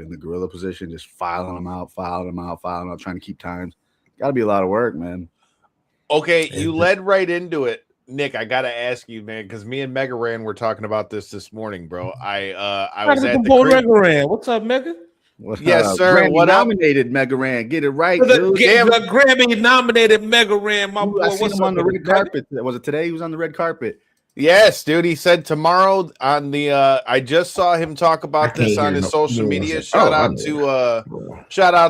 in the gorilla position, just filing them out, trying to keep times. Got to be a lot of work, man. Okay, you led right into it, Nick. I gotta ask you, man, because me and Mega Ran were talking about this morning, bro. I was at the Mega Ran. What's up, Mega? Yes, sir. Grammy what up? Nominated Mega Ran. Get it right, dude. The Grammy nominated Mega Ran. My boy, I seen him on the red carpet. Was it today? He was on the red carpet. Yes, dude. He said tomorrow on the. I just saw him talk about this on his social media. Shout out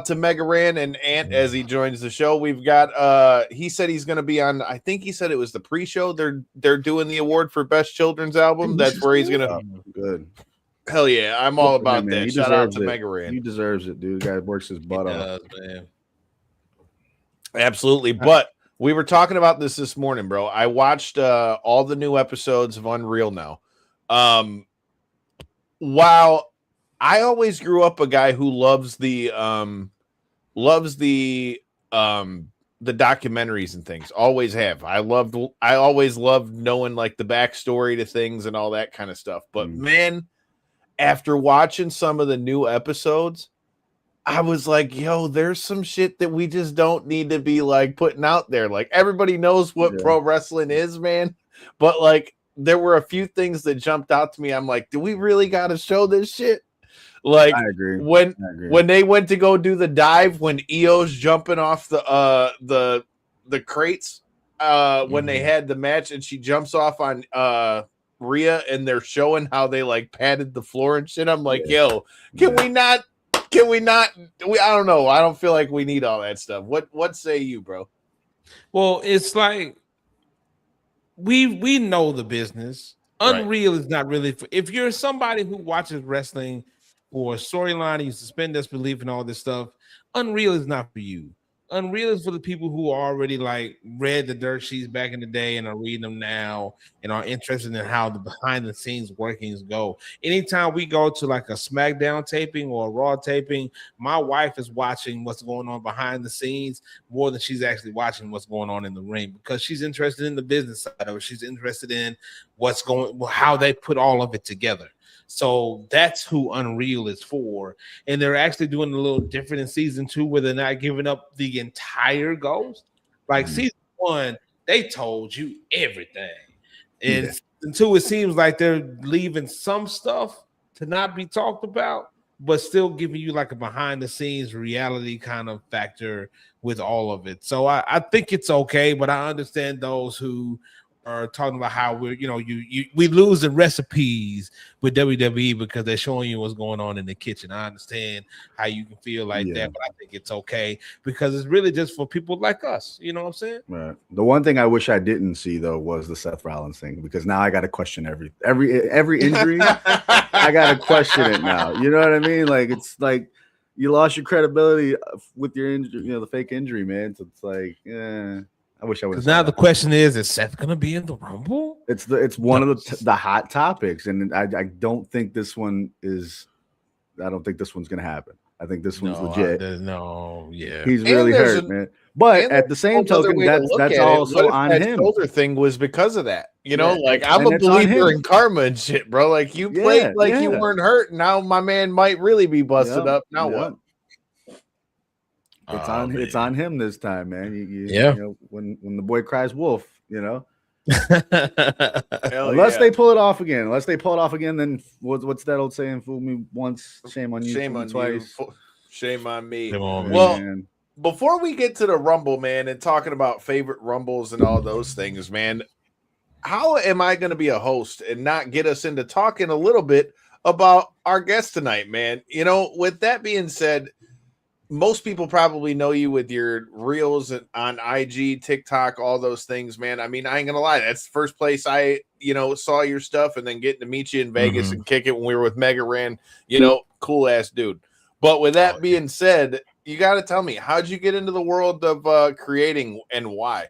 to Mega Ran and Ant as he joins the show. We've got. He said he's going to be on. I think he said it was the pre-show. They're doing the award for best children's album. That's where he's going to. Good. Hell yeah, I'm all about that. He Shout out to it. Mega Ran. He deserves it, dude. The guy works his butt off. Man. Absolutely, but. We were talking about this morning, bro. I watched all the new episodes of Unreal now. While I always grew up a guy who loves the documentaries and things. Always have. I always loved knowing like the backstory to things and all that kind of stuff. But man, after watching some of the new episodes, I was like, yo, there's some shit that we just don't need to be like putting out there. Like everybody knows what pro wrestling is, man. But like there were a few things that jumped out to me. I'm like, do we really got to show this shit? Like I agree. When they went to go do the dive, when Io's jumping off the crates, when they had the match and she jumps off on Rhea and they're showing how they like padded the floor and shit. I'm like, yo, can we not? I don't know. I don't feel like we need all that stuff. What say you, bro? Well, it's like we know the business. Unreal is not really for, if you're somebody who watches wrestling for a storyline, you suspend disbelief and all this stuff. Unreal is not for you. Unreal is for the people who already like read the dirt sheets back in the day and are reading them now and are interested in how the behind the scenes workings go. Anytime we go to like a SmackDown taping or a Raw taping, my wife is watching what's going on behind the scenes more than she's actually watching what's going on in the ring because she's interested in the business side of it. She's interested in how they put all of it together. So that's who Unreal is for. And they're actually doing a little different in season 2 where they're not giving up the entire ghost. Like season 1, they told you everything. And season 2, it seems like they're leaving some stuff to not be talked about, but still giving you like a behind the scenes reality kind of factor with all of it. So I think it's okay, but I understand those who are talking about how we lose the recipes with WWE because they're showing you what's going on in the kitchen. I understand how you can feel like that, but I think it's okay because it's really just for people like us. You know what I'm saying? Right. The one thing I wish I didn't see though was the Seth Rollins thing because now I got to question every injury. I got to question it now. You know what I mean? Like it's like you lost your credibility with your injury, the fake injury, man. So it's like, I wish I would. Because now the question is Seth going to be in the Rumble? It's one of the hot topics, and I don't think this one is. I don't think this one's going to happen. I think this one's legit. He's really hurt, man. But at the same token, that's also on him. Shoulder thing was because of that. Like I'm a believer in karma and shit, bro. Like you played like you weren't hurt. Now my man might really be busted up. Now what? It's on him this time, man. When the boy cries wolf, Unless they pull it off again. Then what's that old saying? Fool me once, shame on you. Shame on twice. Shame on me. Man. Before we get to the Rumble, man, and talking about favorite Rumbles and all those things, man, how am I going to be a host and not get us into talking a little bit about our guest tonight, man? With that being said, most people probably know you with your reels on IG, TikTok, all those things, man. I mean, I ain't gonna lie. That's the first place I, saw your stuff and then getting to meet you in Vegas and kick it when we were with Mega Ran, cool ass dude. But with that being said, you got to tell me, how'd you get into the world of creating and why?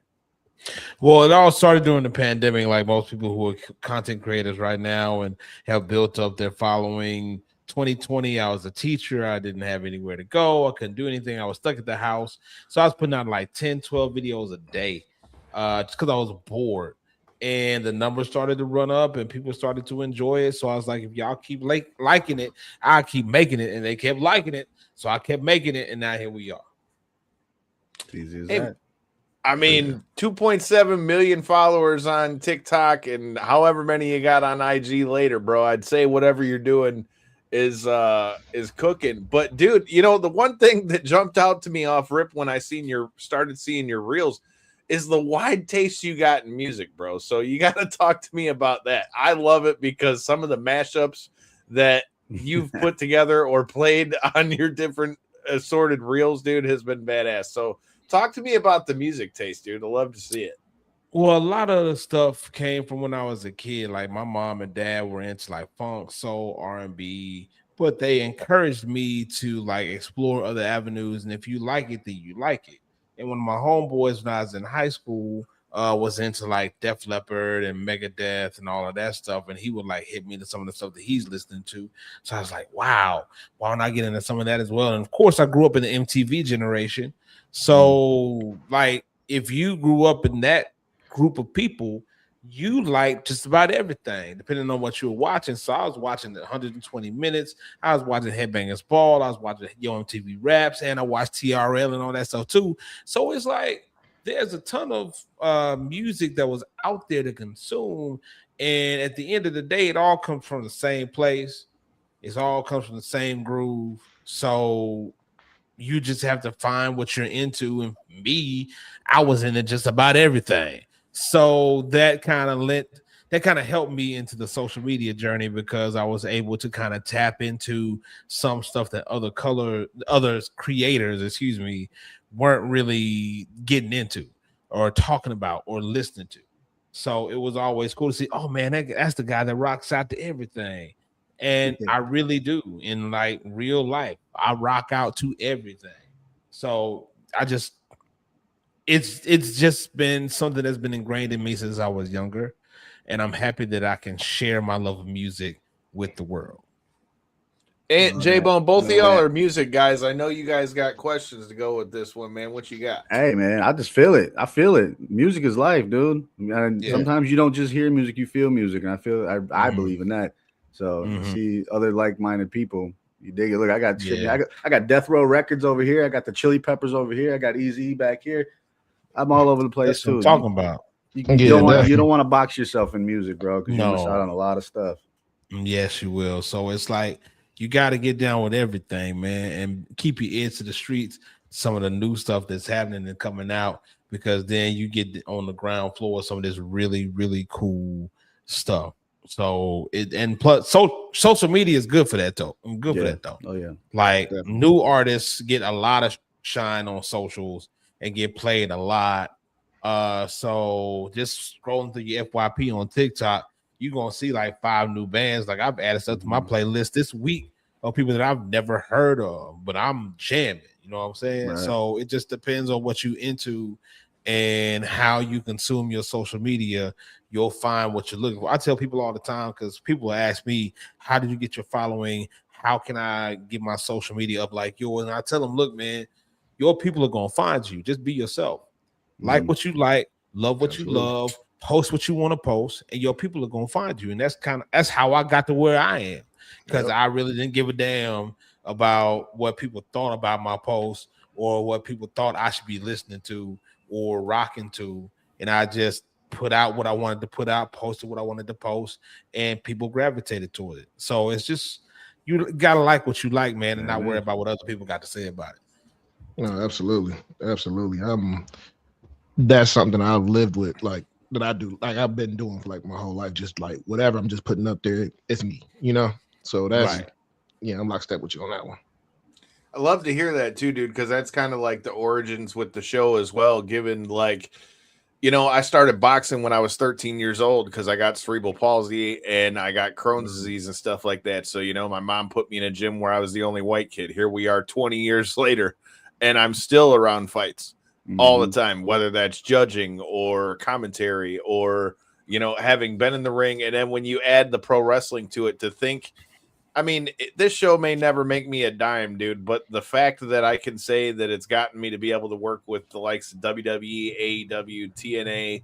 Well, it all started during the pandemic, like most people who are content creators right now and have built up their following. 2020, I was a teacher. I didn't have anywhere to go. I couldn't do anything. I was stuck at the house. So I was putting out like 10, 12 videos a day just because I was bored. and the numbers started to run up and people started to enjoy it. So I was like, if y'all keep liking it, I'll keep making it. And they kept liking it. So I kept making it. And now here we are. Easy as that. I mean, 2.7 million followers on TikTok and however many you got on IG later, bro. I'd say whatever you're doing is cooking. But dude, you know, the one thing that jumped out to me off rip when I started seeing your reels is the wide taste you got in music, bro. So you got to talk to me about that. I love it because some of the mashups that you've put together or played on your different assorted reels, dude, has been badass. So talk to me about the music taste, dude. I'd love to see it. Well, a lot of the stuff came from when I was a kid. Like my mom and dad were into like funk, soul, R&B, but they encouraged me to like explore other avenues. And if you like it, then you like it. And one of my homeboys when I was in high school was into like Def Leppard and Megadeth and all of that stuff. And he would like hit me to some of the stuff that he's listening to. So I was like, wow, why don't I get into some of that as well? And of course, I grew up in the MTV generation. So like if you grew up in that group of people, you like just about everything depending on what you were watching. So I was watching the 120 minutes, I was watching Headbangers Ball, I was watching Yo MTV Raps, and I watched TRL and all that stuff too. So it's like there's a ton of music that was out there to consume, and at the end of the day it all comes from the same place, it all comes from the same groove. So you just have to find what you're into. And me, I was into just about everything. So that kind of helped me into the social media journey because I was able to kind of tap into some stuff that other creators, weren't really getting into or talking about or listening to. So it was always cool to see, oh man, that's the guy that rocks out to everything. And I really do in like real life. I rock out to everything. So it's just been something that's been ingrained in me since I was younger. And I'm happy that I can share my love of music with the world. And J-Bone, both of y'all are music guys. I know you guys got questions to go with this one, man. What you got? Hey, man, I just feel it. I feel it. Music is life, dude. Sometimes you don't just hear music, you feel music. And I believe in that. So see other like-minded people, you dig it. Look, I got shit. I got Death Row Records over here. I got the Chili Peppers over here. I got Eazy back here. I'm all over the place. That's too. What I'm talking about. You don't want to box yourself in music, bro, because you miss out on a lot of stuff. Yes, you will. So it's like you got to get down with everything, man, and keep your ears to the streets. Some of the new stuff that's happening and coming out, because then you get on the ground floor of some of this really, really cool stuff. So social media is good for that though. I'm good for that though. Oh yeah. Like new artists get a lot of shine on socials and get played a lot. So just scrolling through your FYP on TikTok, you're gonna see like 5 new bands. Like I've added stuff to my playlist this week of people that I've never heard of, but I'm jamming. You know what I'm saying? Right. So it just depends on what you into and how you consume your social media. You'll find what you're looking for. I tell people all the time, because people ask me, how did you get your following? How can I get my social media up like yours? And I tell them, look, man, your people are going to find you. Just be yourself. Like what you like, love what you love, post what you want to post, and your people are going to find you. And that's how I got to where I am, because I really didn't give a damn about what people thought about my post or what people thought I should be listening to or rocking to. And I just put out what I wanted to put out, posted what I wanted to post, and people gravitated toward it. So it's just, you gotta like what you like, man, and not worry about what other people got to say about it. No, absolutely. That's something I've lived with, like that I do, like I've been doing for like my whole life. Just like whatever I'm just putting up there, it's me, you know. So that's I'm lockstep with you on that one. I love to hear that too, dude, because that's kind of like the origins with the show as well. Given like, you know, I started boxing when I was 13 years old because I got cerebral palsy and I got Crohn's disease and stuff like that. So, you know, my mom put me in a gym where I was the only white kid. Here we are 20 years later, and I'm still around fights all the time, whether that's judging or commentary or, you know, having been in the ring. And then when you add the pro wrestling to it, to think, I mean, this show may never make me a dime, dude, but the fact that I can say that it's gotten me to be able to work with the likes of WWE, AEW, TNA,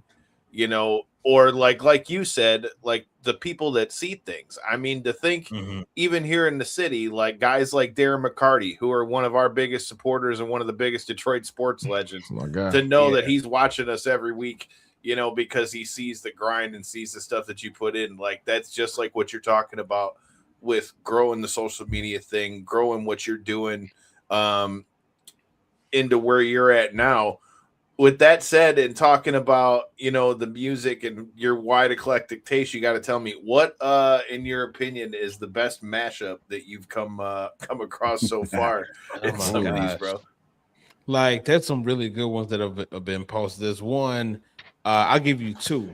you know, or like you said, like the people that see things. I mean, to think even here in the city, like guys like Darren McCarty, who are one of our biggest supporters and one of the biggest Detroit sports legends, to know that he's watching us every week, you know, because he sees the grind and sees the stuff that you put in. Like, that's just like what you're talking about with growing the social media thing, growing what you're doing into where you're at now. With that said, and talking about, you know, the music and your wide eclectic taste, you got to tell me what, in your opinion, is the best mashup that you've come across so far in some of these, bro. Like, there's some really good ones that have been posted. There's one, I'll give you two,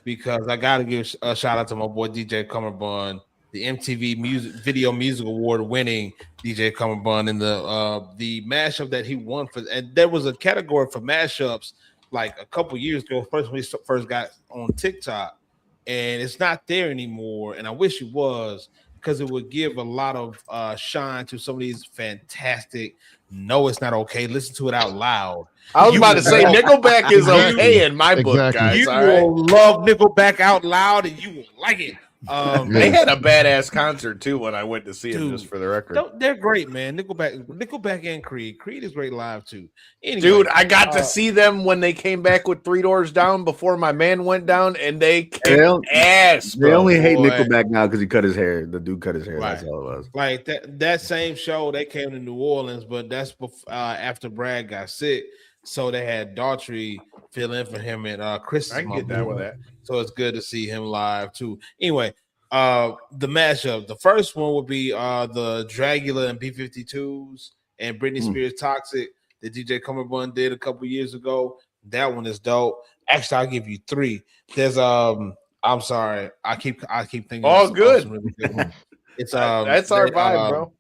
because I got to give a shout out to my boy DJ Cummerbund, the MTV Video Music Award winning DJ Cummerbund, in the mashup that he won for. And there was a category for mashups like a couple years ago, when we first got on TikTok, and it's not there anymore. And I wish it was, because it would give a lot of shine to some of these fantastic. No, it's not okay. Listen to it out loud. I was about to say Nickelback is okay in my book, guys. You will love Nickelback out loud, and you will like it. They had a badass concert too when I went to see them, just for the record. They're great, man. Nickelback and Creed. Creed is great live too. Anyway, dude, I got to see them when they came back with 3 Doors Down before my man went down, and they kicked ass. They only hate Nickelback now because he cut his hair. The dude cut his hair. Right. That's all it was. Like that same show, they came to New Orleans, but that's after Brad got sick, so they had Daughtry fill in for him, and Chris. I can get down with that. So it's good to see him live too. Anyway, the mashup. The first one would be the Dragula and B-52s and Britney Spears Toxic that DJ Cummerbund did a couple years ago. That one is dope. Actually, I'll give you 3. There's I'm sorry, I keep thinking. Oh, good. Really good. It's that's our vibe, bro.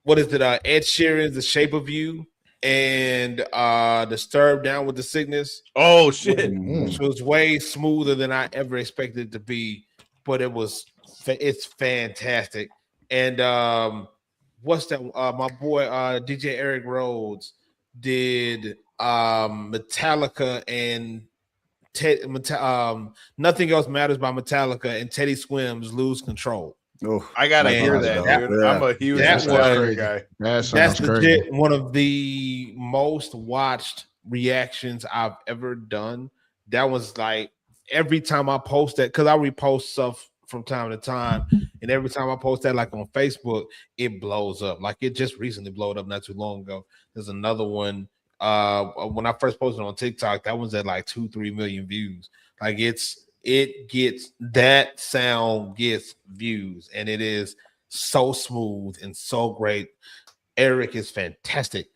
What is it? Ed Sheeran's "The Shape of You" and Disturbed "Down with the Sickness." Oh shit! Which was way smoother than I ever expected it to be, but it's fantastic. And what's that? My boy DJ Eric Rhodes did Metallica and Nothing Else Matters by Metallica and Teddy Swims "Lose Control." Oh, I gotta hear that, dude. I'm a huge Metallica guy. That's legit one of the most watched reactions I've ever done. That was like every time I post that, because I repost stuff from time to time, and every time I post that, like on Facebook, it blows up. Like it just recently blowed up not too long ago. There's another one. When I first posted on TikTok, that one's at like 2-3 million views. Like it gets, that sound gets views, and it is so smooth and so great. Eric is fantastic.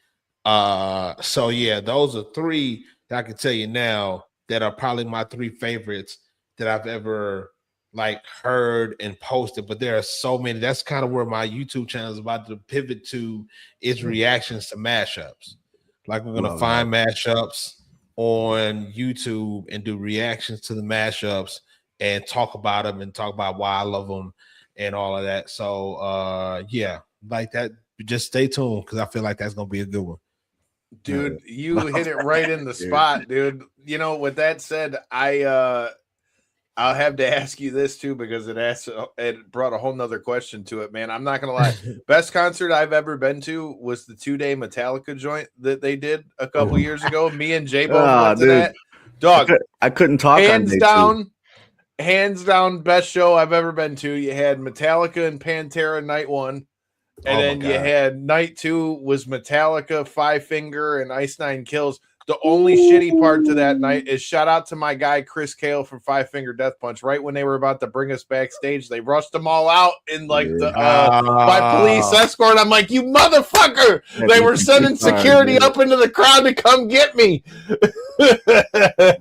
So yeah, those are 3 that I can tell you now that are probably my 3 favorites that I've ever like heard and posted. But there are so many. That's kind of where my YouTube channel is about to pivot to, is reactions to mashups. Like we're gonna find mashups on YouTube and do reactions to the mashups and talk about them and talk about why I love them and all of that. So yeah, like that. Just stay tuned, because I feel like that's gonna be a good one. Dude, you hit it right in the spot, dude. You know, with that said, I'll have to ask you this too, because it brought a whole nother question to it, man. I'm not gonna lie. Best concert I've ever been to was the 2-day Metallica joint that they did a couple years ago. Me and J Bo went to that. Dog, I couldn't talk. Hands down, best show I've ever been to. You had Metallica and Pantera night 1. And then you had night 2 was Metallica, Five Finger, and Ice Nine Kills. The only shitty part to that night is, shout out to my guy Chris Kale from Five Finger Death Punch. Right when they were about to bring us backstage, they rushed them all out in like by police escort. I'm like, you motherfucker! They were sending security up into the crowd to come get me.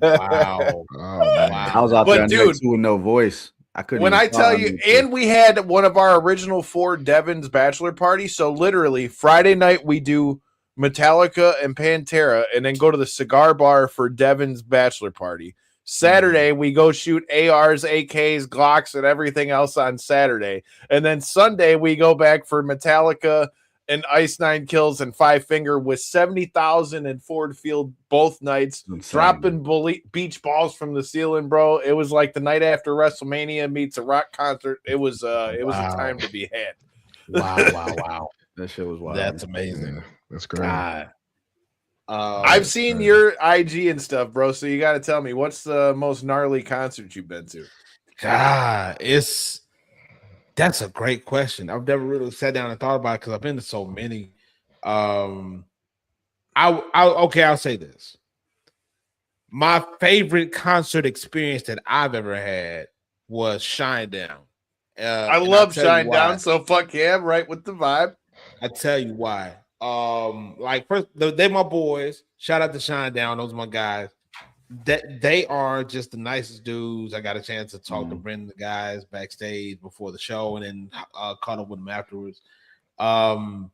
Wow. I was out there, dude, with no voice. I couldn't. When I tell you, and we had one of our original 4 Devin's bachelor party. So literally Friday night we do Metallica and Pantera, and then go to the cigar bar for Devin's bachelor party. Saturday, we go shoot ARs, AKs, Glocks, and everything else on Saturday. And then Sunday, we go back for Metallica and Ice Nine Kills and Five Finger with 70,000 in Ford Field both nights, dropping beach balls from the ceiling, bro. It was like the night after WrestleMania meets a rock concert. It was a time to be had. Wow. That shit was wild. That's amazing. Yeah, that's great. I've seen your IG and stuff, bro. So you got to tell me, what's the most gnarly concert you've been to? That's a great question. I've never really sat down and thought about it because I've been to so many. I'll say this. My favorite concert experience that I've ever had was Shinedown. I love Shinedown, so fuck yeah, right with the vibe. I tell you why. Like first, they my boys. Shout out to Shinedown. Those are my guys. That they are just the nicest dudes. I got a chance to talk to Brendan, the guys backstage before the show, and then caught up with them afterwards.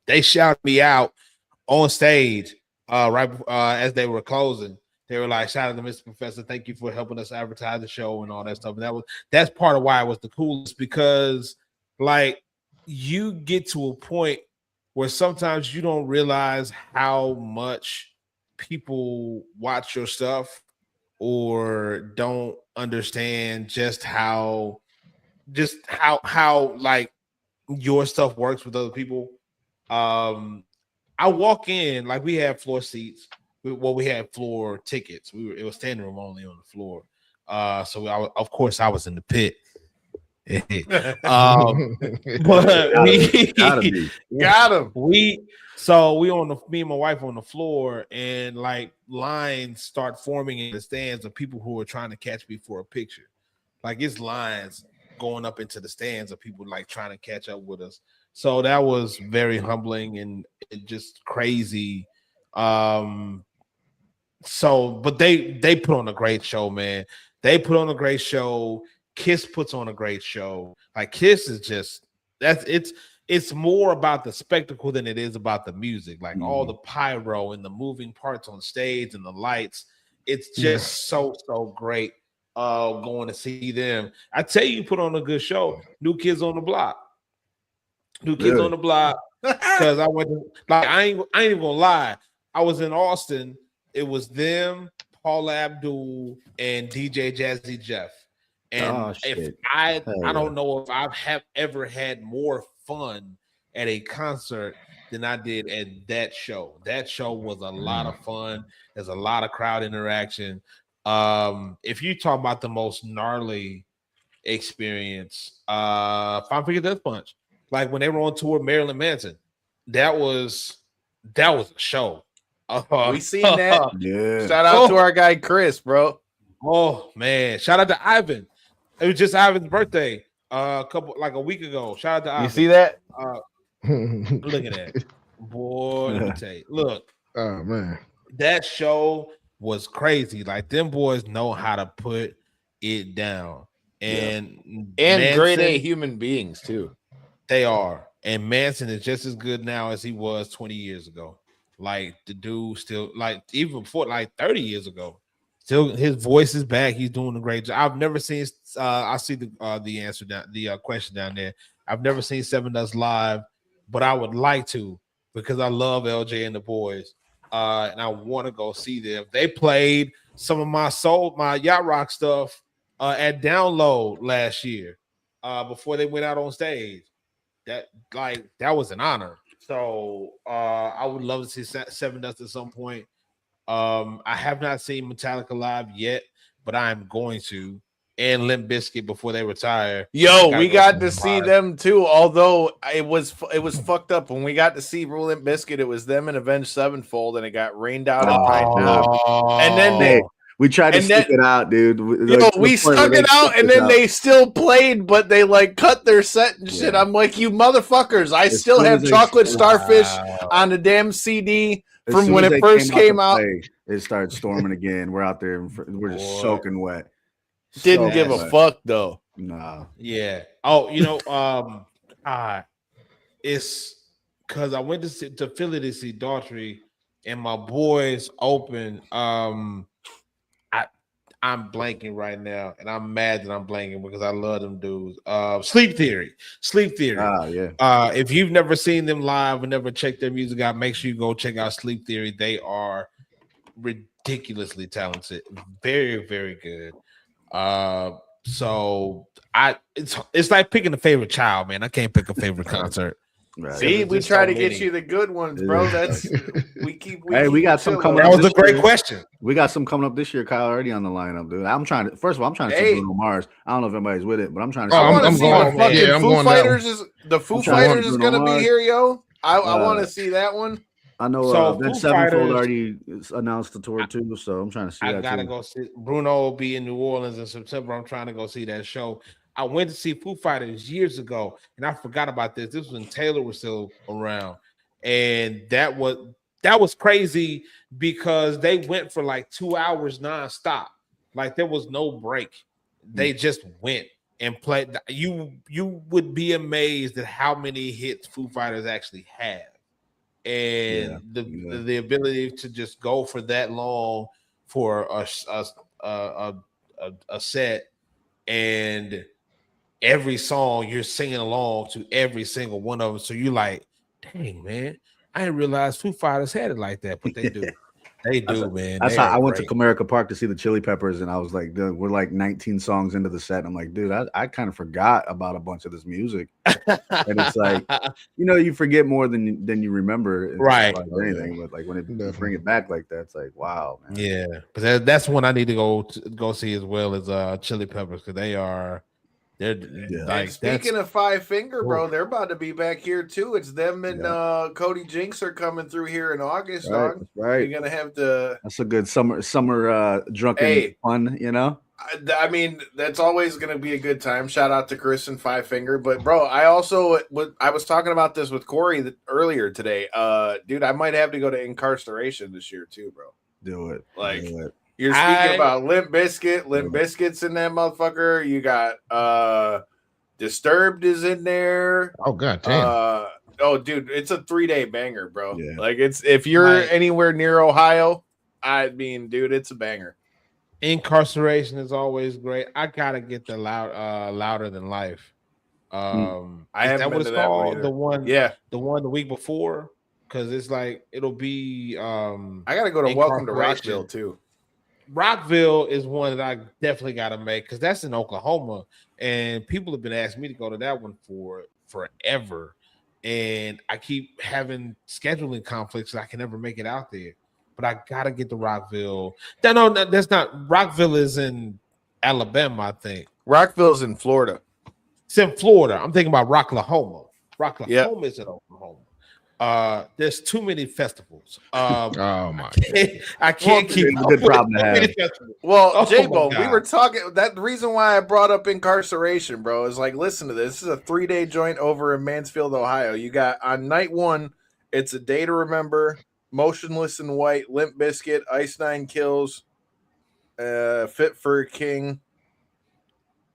They shouted me out on stage right as they were closing. They were like, "Shout out to Mr. Professor, thank you for helping us advertise the show and all that stuff." And that's part of why it was the coolest, because like you get to a point where sometimes you don't realize how much people watch your stuff or don't understand just how like your stuff works with other people. I walk in, like we had floor seats. We had floor tickets. It was standing room only on the floor. So of course I was in the pit. But got him. Me and my wife on the floor, and like lines start forming in the stands of people who are trying to catch me for a picture. Like it's lines going up into the stands of people like trying to catch up with us. So that was very humbling and just crazy. But they put on a great show, man. They put on a great show. Kiss puts on a great show. Like Kiss is just it's more about the spectacle than it is about the music. Like all the pyro and the moving parts on stage and the lights. It's just so great going to see them. I tell you, put on a good show. New Kids on the Block. On the Block. Because I went to, like I ain't even gonna lie. I was in Austin. It was them, Paula Abdul, and DJ Jazzy Jeff. And I don't know if have ever had more fun at a concert than I did at that show. That show was a lot of fun. There's a lot of crowd interaction. If you talk about the most gnarly experience, Five Finger Death Punch, like when they were on tour with Marilyn Manson, that was a show. We seen that. Yeah. Shout out to our guy Chris, bro. Oh man, shout out to Ivan. It was just Ivan's birthday a week ago. Shout out to Ivan. You see that? Look at that. Boy, let me tell you. Look. Oh man. That show was crazy. Like them boys know how to put it down. And Manson, grade A human beings too. They are. And Manson is just as good now as he was 20 years ago. Like the dude still, like even before, like 30 years ago. Still, his voice is back. He's doing a great job. I've never seen. I see the answer down the question down there. I've never seen Seven Dust live, but I would like to because I love LJ and the boys, and I want to go see them. They played some of my yacht rock stuff at Download last year before they went out on stage. That was an honor. So I would love to see Seven Dust at some point. I have not seen Metallica live yet, but I'm going to. And Limp Bizkit before they retire. Yo, we got to see them too. Although it was fucked up when we got to see Limp Bizkit. It was them and Avenged Sevenfold, and it got rained out and piped out. And then we tried to stick it out, dude. We stuck it out, and then they still played, but they like cut their set and shit. I'm like, you motherfuckers! I still have Chocolate Starfish on the damn CD. From when it first came out, it started storming again. We're out there, we're just soaking wet. Didn't give a fuck though. Nah. Yeah. Oh, it's because I went to Philly to see Daughtry, and my boys opened. I'm blanking right now, and I'm mad that I'm blanking because I love them dudes. Sleep Theory. Ah, yeah. If you've never seen them live and never checked their music out, make sure you go check out Sleep Theory. They are ridiculously talented, very, very good. So it's like picking a favorite child, man. I can't pick a favorite concert. Right. See, we There's try so to get many. you the good ones, bro. That's we keep. Hey, we keep got it some chill, coming man. That up was a this great year. question. We got some coming up this year. Kyle already on the lineup, dude. I'm trying to see Hey. Bruno Mars. I don't know if anybody's with it, but I'm trying to see. I want to I'm see going- the fucking yeah, I'm Foo going that Fighters is the Foo I'm trying to Fighters see is Bruno gonna be Mars. here, yo. I want to see that one. I know So Ben Foo Sevenfold Fighters- already announced the tour too, so I'm trying to see I that gotta too. go see Bruno will be in New Orleans in September. I'm trying to go see that show. I went to see Foo Fighters years ago, and I forgot about this. This was when Taylor was still around, and that was crazy because they went for like 2 hours nonstop. Like there was no break. They just went and played. You would be amazed at how many hits Foo Fighters actually have. And the ability to just go for that long for a set, and every song you're singing along to every single one of them. So you're like, dang, man, I didn't realize Foo Fighters had it like that, but they do. They do, man. That's They how are I went great. to Comerica Park to see the Chili Peppers, and I was like, dude, we're like 19 songs into the set. And I'm like, dude, I kind of forgot about a bunch of this music. And it's like, you forget more than you remember, Right. Like anything, but like when it bring it back like that, it's like, wow, man. Yeah, but that's one I need to go see as well as Chili Peppers, because they're like, and speaking of Five Finger, bro, they're about to be back here too. It's them and Cody Jinks are coming through here in August, dog. That's right. You're gonna have to. That's a good summer drunken fun, I mean, that's always going to be a good time. Shout out to Chris and Five Finger. But, bro, I was talking about this with Corey earlier today. Dude, I might have to go to Incarceration this year too, bro. Do it. Like, Do it. you're speaking about Limp Bizkit. Limp Bizkit's in that motherfucker. You got Disturbed is in there. Oh, god damn. Oh, dude, it's a 3-day banger, bro. Yeah. Like, if you're anywhere near Ohio, I mean, dude, it's a banger. Incarceration is always great. I gotta get the Louder Than Life. I Is haven't that what been it's to that one called? either. The one the week before, because it's like it'll be. I gotta go to Welcome to Rockville too. Rockville is one that I definitely gotta make, because that's in Oklahoma, and people have been asking me to go to that one for forever, and I keep having scheduling conflicts, and I can never make it out there. But I gotta get to Rockville. No, that's not. Rockville is in Alabama, I think. Rockville's in Florida. It's in Florida. I'm thinking about Rocklahoma. Rocklahoma is in Oklahoma. There's too many festivals. Oh my! I can't keep. It's a good problem to have. Well, J-Bo, we were talking. That the reason why I brought up Incarceration, bro, is like, listen to this. This is a 3-day joint over in Mansfield, Ohio. You got on night one, it's A Day to Remember, Motionless in White, Limp Bizkit, Ice Nine Kills, Fit for a King,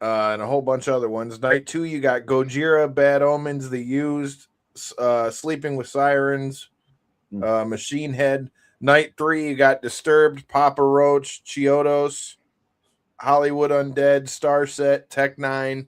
and a whole bunch of other ones. Night two, you got Gojira, Bad Omens, The Used, Sleeping with Sirens, Machine Head. Night three, you got Disturbed, Papa Roach, Chiodos, Hollywood Undead, Starset, Tech Nine.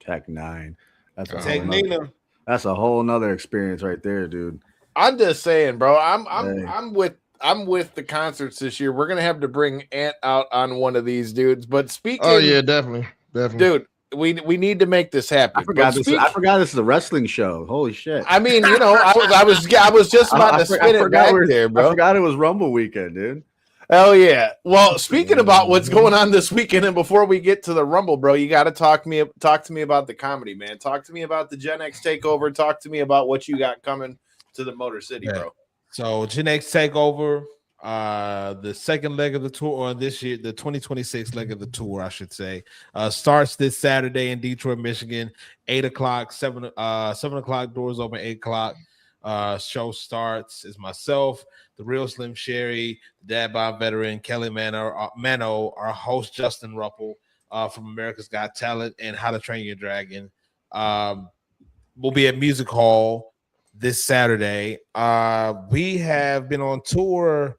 Tech Nine. That's a whole nother experience right there, dude. I'm just saying, bro. I'm with the concerts this year. We're gonna have to bring Ant out on one of these dudes. But speaking, oh yeah, definitely, dude. We need to make this happen. I forgot this is a wrestling show. Holy shit! I mean, I was just about to spin it back there, bro. I forgot it was Rumble weekend, dude. Oh yeah. Well, speaking about what's going on this weekend, and before we get to the Rumble, bro, you got to talk to me about the comedy, man. Talk to me about the Gen X Takeover. Talk to me about what you got coming to the Motor City, bro. So Gen X Takeover, the second leg of the tour, or this year, the 2026 leg of the tour, I should say, starts this Saturday in Detroit, Michigan, 8 o'clock, 7 o'clock, doors open, 8 o'clock. Show starts. Is myself, the Real Slim Sherry, the Dad Bod veteran Kelly Mano, our host Justin Ruppel from America's Got Talent and How to Train Your Dragon. We'll be at Music Hall this Saturday. We have been on tour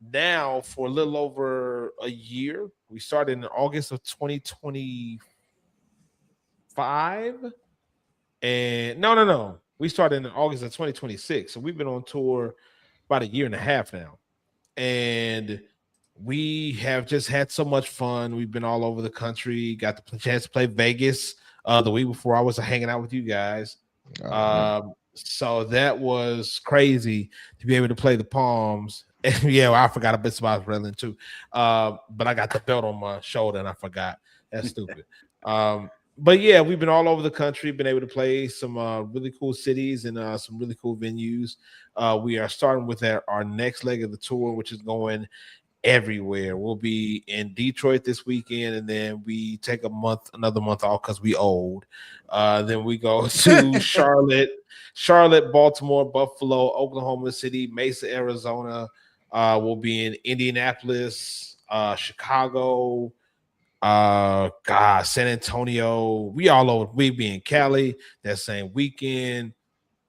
now for a little over a year. We started in August of 2025. And no. We started in August of 2026. So we've been on tour about a year and a half now. And we have just had so much fun. We've been all over the country. Got the chance to play Vegas the week before I was hanging out with you guys. So that was crazy to be able to play the Palms. And yeah, well, I forgot a bit about wrestling too. But I got the belt on my shoulder and I forgot. That's stupid. But yeah, we've been all over the country, been able to play some really cool cities and some really cool venues. We are starting with our next leg of the tour, which is going everywhere. We'll be in Detroit this weekend, and then we take another month off because we old. Then we go to Charlotte, Baltimore, Buffalo, Oklahoma City, Mesa, Arizona. We'll be in Indianapolis, Chicago, San Antonio. We all over. We be in Cali that same weekend.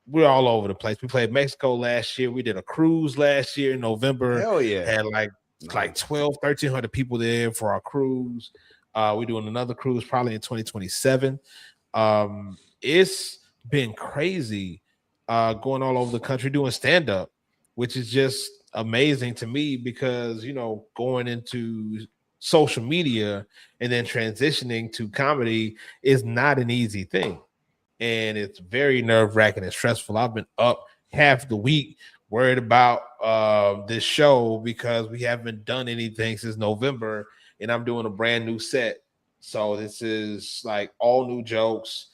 We're all over the place. We played Mexico last year. We did a cruise last year in November. Hell yeah. Had like 1,300 people there for our cruise. We're doing another cruise probably in 2027. It's been crazy going all over the country doing stand-up, which is just amazing to me because, you know, going into social media and then transitioning to comedy is not an easy thing. And it's very nerve-wracking and stressful. I've been up half the week worried about this show because we haven't done anything since November, and I'm doing a brand new set. So this is like all new jokes,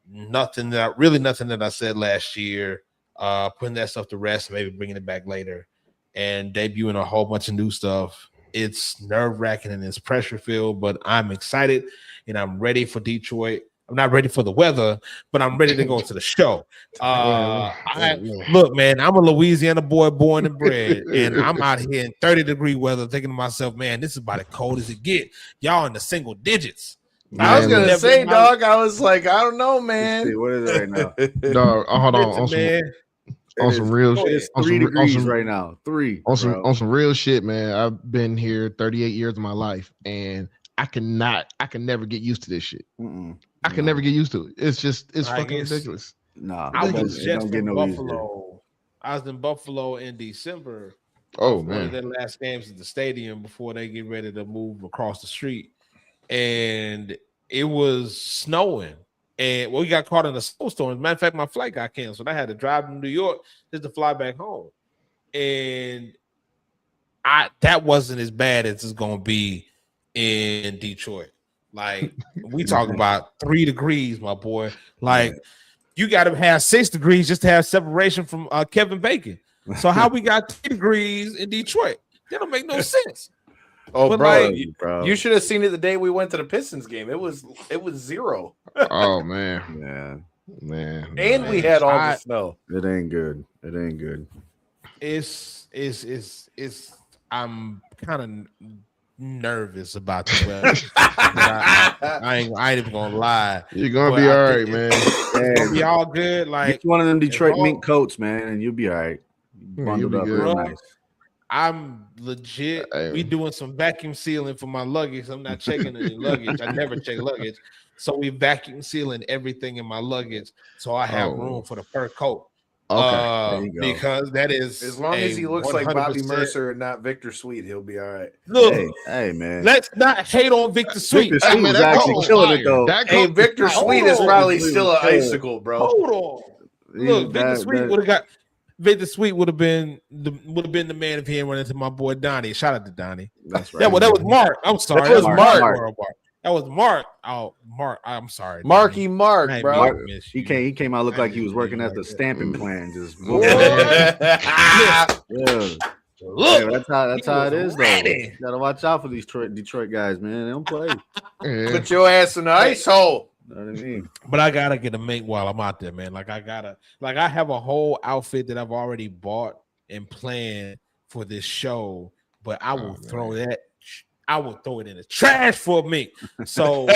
nothing that I said last year, putting that stuff to rest, maybe bringing it back later, and debuting a whole bunch of new stuff. It's nerve-wracking and it's pressure-filled, but I'm excited and I'm ready for Detroit. I'm not ready for the weather, but I'm ready to go to the show. Look, man, I'm a Louisiana boy born and bred, and I'm out here in 30-degree weather thinking to myself, man, this is about as cold as it get. Y'all in the single digits. I was going to say, dog, I was like, I don't know, man. See, what is it right now? Dog, hold on. On some real shit. It's 3 degrees right now. 3. On some real shit, man. I've been here 38 years of my life, and I can never get used to this shit. I can never get used to it. It's fucking ridiculous. Nah, I was just in Buffalo. I was in Buffalo in December. Oh, one man. of their last games at the stadium before they get ready to move across the street. And it was snowing. And we got caught in a snowstorm. As a matter of fact, my flight got canceled. I had to drive to New York just to fly back home. And that wasn't as bad as it's going to be in Detroit. Like, we talk about 3 degrees, my boy. Like, you got to have 6 degrees just to have separation from Kevin Bacon. So how we got 3 degrees in Detroit? That don't make no sense. Oh, but bro, you should have seen it the day we went to the Pistons game. It was 0. Oh, man. And we had all the snow. It ain't good. It ain't good. It's I'm kind of nervous about the weather. I ain't even gonna lie. You're gonna be all right, man. It's gonna be all good. Like, get one of them Detroit mink coats, man, and you'll be all right. Bundled up real nice. I'm legit. We doing some vacuum sealing for my luggage. I'm not checking any luggage. I never check luggage. So we vacuum sealing everything in my luggage, so I have room for the fur coat. Okay, because that is, as long as he looks like Bobby Mercer and not Victor Sweet, he'll be all right. Look, hey man, let's not hate on Victor Sweet. Victor Sweet was actually killing it though. Hey, Victor Sweet is probably still an icicle, bro. Hold on. Look, Victor Sweet would have got. Victor Sweet would have been the man if he had run into my boy Donnie. Shout out to Donnie. That's right. That was Mark. I'm sorry. That was Mark. That was Mark. Oh, Mark. I'm sorry. Marky Mark, bro. He came out looked like he was working at the stamping plant. Just Look, that's how it is, though. You gotta watch out for these Detroit guys, man. They don't play. Put your ass in the ice hole. You know what I mean? But I gotta get a mink while I'm out there, man. I have a whole outfit that I've already bought and planned for this show, but I will throw it in the trash for a mink. So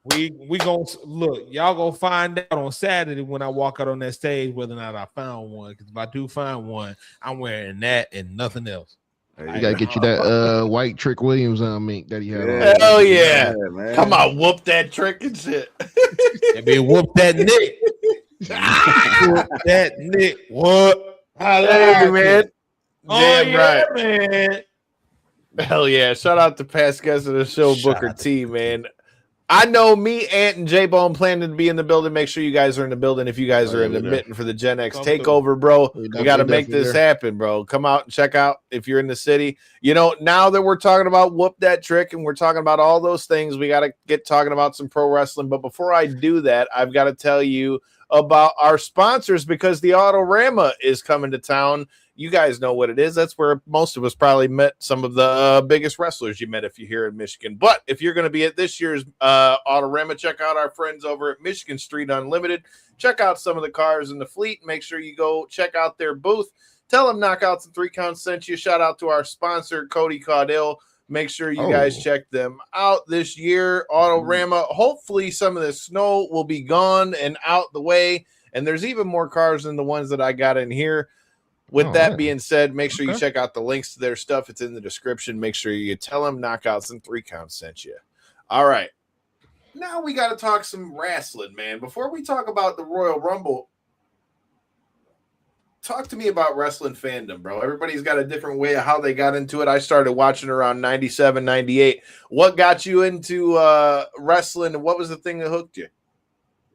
We gonna look. Y'all gonna find out on Saturday when I walk out on that stage whether or not I found one. Because if I do find one, I'm wearing that and nothing else. You gotta get you that white Trick Williams mink that he had on. Hell yeah, man. Come on, whoop that trick and shit. Maybe whoop that Nick. Whoop that Nick. What? Hey, man. Damn yeah, right, man. Hell yeah! Shout out to past guests of the show, Booker T. Man, I know me, Ant, and J-Bone planning to be in the building. Make sure you guys are in the building. If you guys are in the mitten for the Gen X takeover, bro, we got to make this happen, bro. Come out and check out if you're in the city. You know, now that we're talking about whoop that trick and we're talking about all those things, we got to get talking about some pro wrestling. But before I do that, I've got to tell you about our sponsors because the Autorama is coming to town. You guys know what it is. That's where most of us probably met some of the biggest wrestlers you met if you're here in Michigan. But if you're going to be at this year's Autorama, check out our friends over at Michigan Street Unlimited. Check out some of the cars in the fleet. Make sure you go check out their booth. Tell them Knockouts and 3 Counts sent you. Shout out to our sponsor, Cody Caudill. Make sure you guys check them out this year. Autorama. Hopefully some of the snow will be gone and out the way. And there's even more cars than the ones that I got in here. With that being said, make sure you check out the links to their stuff. It's in the description. Make sure you tell them Knockouts and 3 Counts sent you. All right. Now we got to talk some wrestling, man. Before we talk about the Royal Rumble, talk to me about wrestling fandom, bro. Everybody's got a different way of how they got into it. I started watching around 97, 98. What got you into wrestling? What was the thing that hooked you?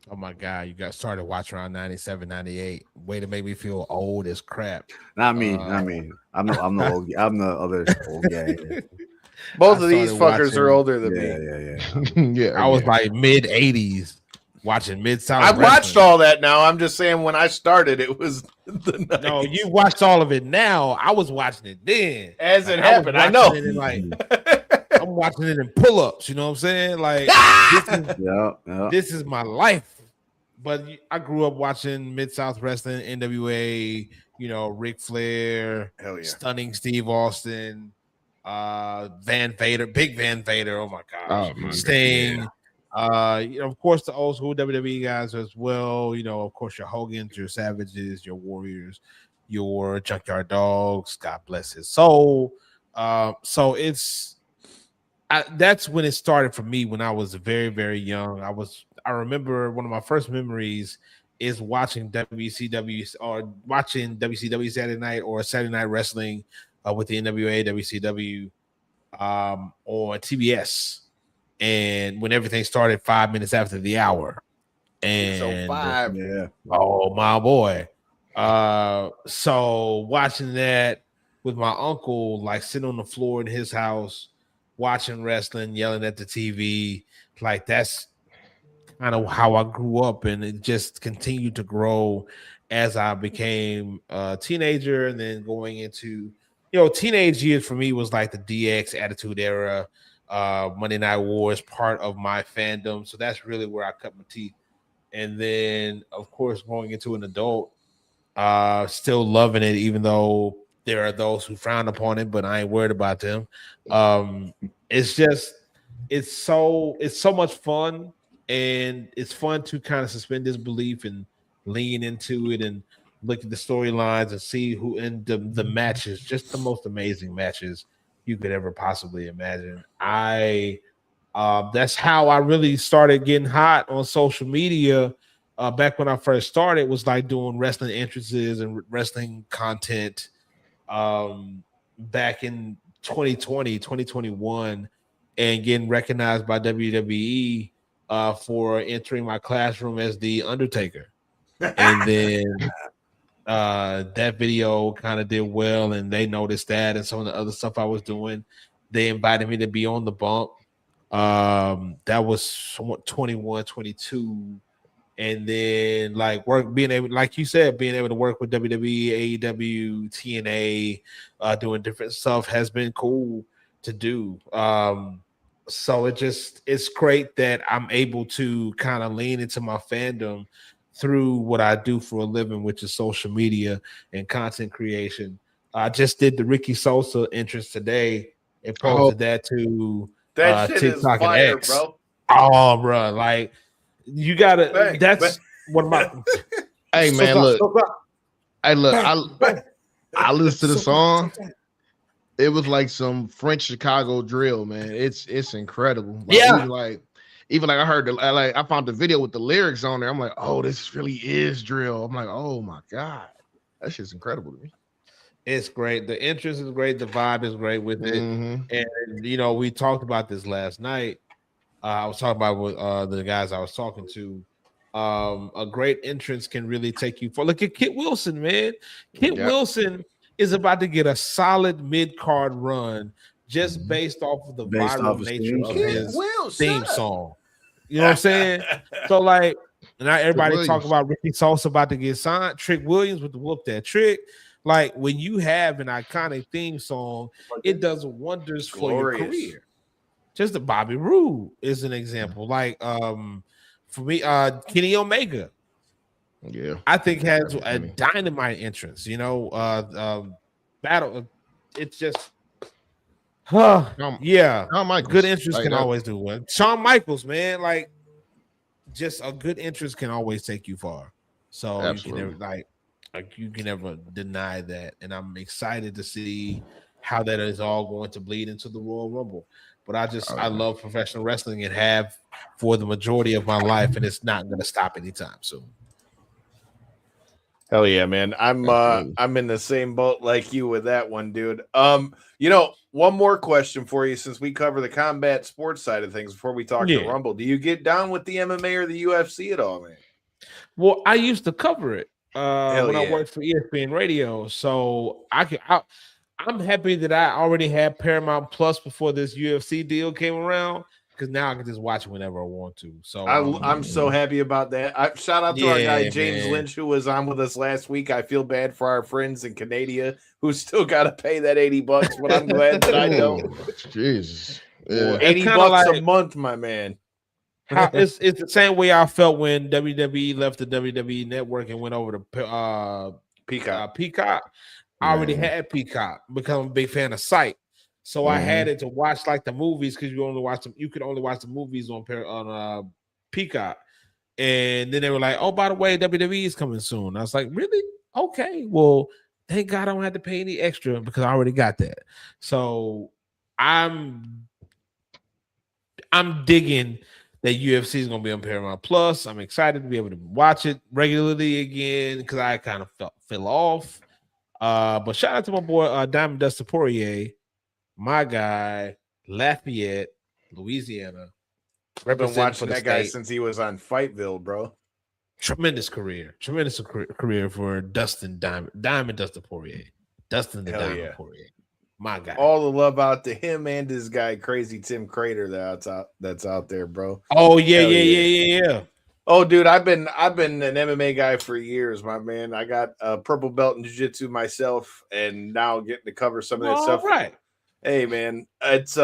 Oh my God, you got started watching around 97, 98. Way to make me feel old as crap. Not me. I'm the other old guy. Both of these fuckers are older than me. Yeah. I was like mid 80s watching Mid-South. I've watched all that now. I'm just saying when I started, it was the 90s. No, you watched all of it now. I was watching it then. As it happened, I know. I'm watching it in pull-ups, you know what I'm saying? Like this is my life. But I grew up watching Mid-South Wrestling, NWA, you know, Ric Flair, Stunning Steve Austin, Van Vader, Big Van Vader. Oh my gosh, Sting. You know, of course, the old school WWE guys as well. You know, of course, your Hogans, your Savages, your Warriors, your Junkyard Dogs. God bless his soul. So that's when it started for me when I was very, very young. I remember one of my first memories is watching WCW or watching WCW Saturday Night or Saturday Night Wrestling with the NWA, WCW on TBS. And when everything started 5 minutes after the hour. And oh my boy. So watching that with my uncle, like sitting on the floor in his house, watching wrestling, yelling at the TV, like that's kind of how I grew up, and it just continued to grow as I became a teenager, and then going into, you know, teenage years for me was like the DX Attitude Era, Monday Night Wars, part of my fandom. So that's really where I cut my teeth. And then, of course, going into an adult, still loving it, even though there are those who frown upon it, but I ain't worried about them. It's so much fun, and it's fun to kind of suspend disbelief and lean into it and look at the storylines and see who in the matches, just the most amazing matches you could ever possibly imagine. That's how I really started getting hot on social media. Back when I first started, was like doing wrestling entrances and wrestling content back in 2020, 2021, and getting recognized by WWE for entering my classroom as the Undertaker. And then that video kind of did well, and they noticed that, and some of the other stuff I was doing. They invited me to be on the bump. That was somewhat 21, 22. And then being able to work with WWE, AEW, TNA, doing different stuff has been cool to do. So it's great that I'm able to kind of lean into my fandom through what I do for a living, which is social media and content creation. I just did the Ricky Sosa entrance today and posted that to that shit TikTok is fire, and X. bro. Oh, bro, like you gotta. That's what my. Hey man, look. Hey, look. I listened to the song. It was like some French Chicago drill, man. It's incredible. Like, yeah. Even like I heard I found the video with the lyrics on there. I'm like, oh, this really is drill. I'm like, oh my god, that shit's incredible to me. It's great. The interest is great. The vibe is great with it. And you know, we talked about this last night. I was talking about with the guys I was talking to. A great entrance can really take you for. Look at Kit Wilson, man. Kit Wilson is about to get a solid mid-card run just based off of the viral nature of his theme song. You know what I'm saying? So like now everybody talk about Ricky Sosa about to get signed. Trick Williams with the whoop that trick. Like when you have an iconic theme song, it does wonders for your career. Just the Bobby Roode is an example. Like for me, Kenny Omega. Yeah, I think has a dynamite entrance. You know, battle. It's just, yeah. Good entrance can always do one. Shawn Michaels, man, like just a good entrance can always take you far. So you can never you can never deny that. And I'm excited to see how that is all going to bleed into the Royal Rumble. But I love professional wrestling and have for the majority of my life, and it's not going to stop anytime soon. Hell yeah, man. I'm in the same boat like you with that one, dude. You know, one more question for you since we cover the combat sports side of things before we talk to Rumble. Do you get down with the MMA or the UFC at all, man? Well, I used to cover it when I worked for ESPN Radio, so I'm happy that I already had Paramount Plus before this UFC deal came around, because now I can just watch it whenever I want to. So I'm so happy about that. Shout out to our guy James Lynch, who was on with us last week. I feel bad for our friends in Canada who still got to pay that $80, but I'm glad that I don't. Jesus, $80 a month, my man. It's the same way I felt when WWE left the WWE network and went over to Peacock. I already had Peacock, become a big fan of Sight. So I had it to watch like the movies, because you could only watch the movies on Peacock. And then they were like, oh, by the way, WWE is coming soon. I was like, really? Okay. Well, thank God I don't have to pay any extra because I already got that. So I'm digging that UFC is going to be on Paramount Plus. I'm excited to be able to watch it regularly again because I kind of fell off. But shout out to my boy Diamond Dustin Poirier, my guy, Lafayette, Louisiana. I've been watching that guy since he was on Fightville, bro. Tremendous career for Diamond Dustin Poirier. Dustin the Diamond Poirier. My guy. All the love out to him and his guy, Crazy Tim Crater, that's out there, bro. Oh yeah. Oh, dude, I've been an MMA guy for years, my man. I got a purple belt in jiu-jitsu myself, and now getting to cover some of that stuff. Right. Hey, man, it's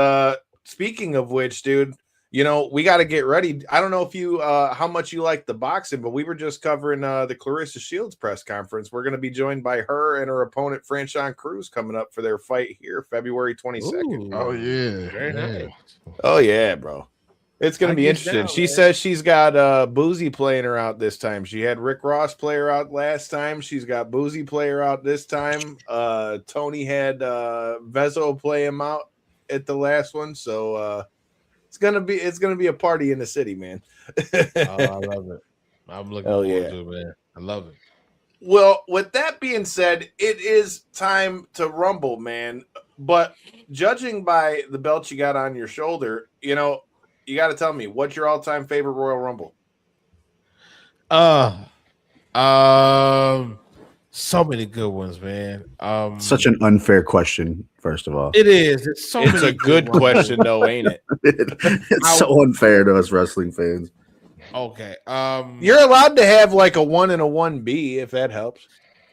speaking of which, dude, you know, we got to get ready. I don't know if you how much you like the boxing, but we were just covering the Clarissa Shields press conference. We're going to be joined by her and her opponent, Franchon Cruz, coming up for their fight here February 22nd. Oh, yeah. Very nice. Oh, yeah, bro. It's going to be interesting. She says she's got Boozy playing her out this time. She had Rick Ross play her out last time. She's got Boozy play her out this time. Tony had Vezzo play him out at the last one. So it's gonna be a party in the city, man. I love it. I'm looking forward to it, man. I love it. Well, with that being said, it is time to rumble, man. But judging by the belt you got on your shoulder, you know, you got to tell me, what's your all-time favorite Royal Rumble? So many good ones, man. Such an unfair question, first of all. It is. It's a good question, though, ain't it? It's so unfair to us wrestling fans. Okay. You're allowed to have like a 1 and a 1B if that helps.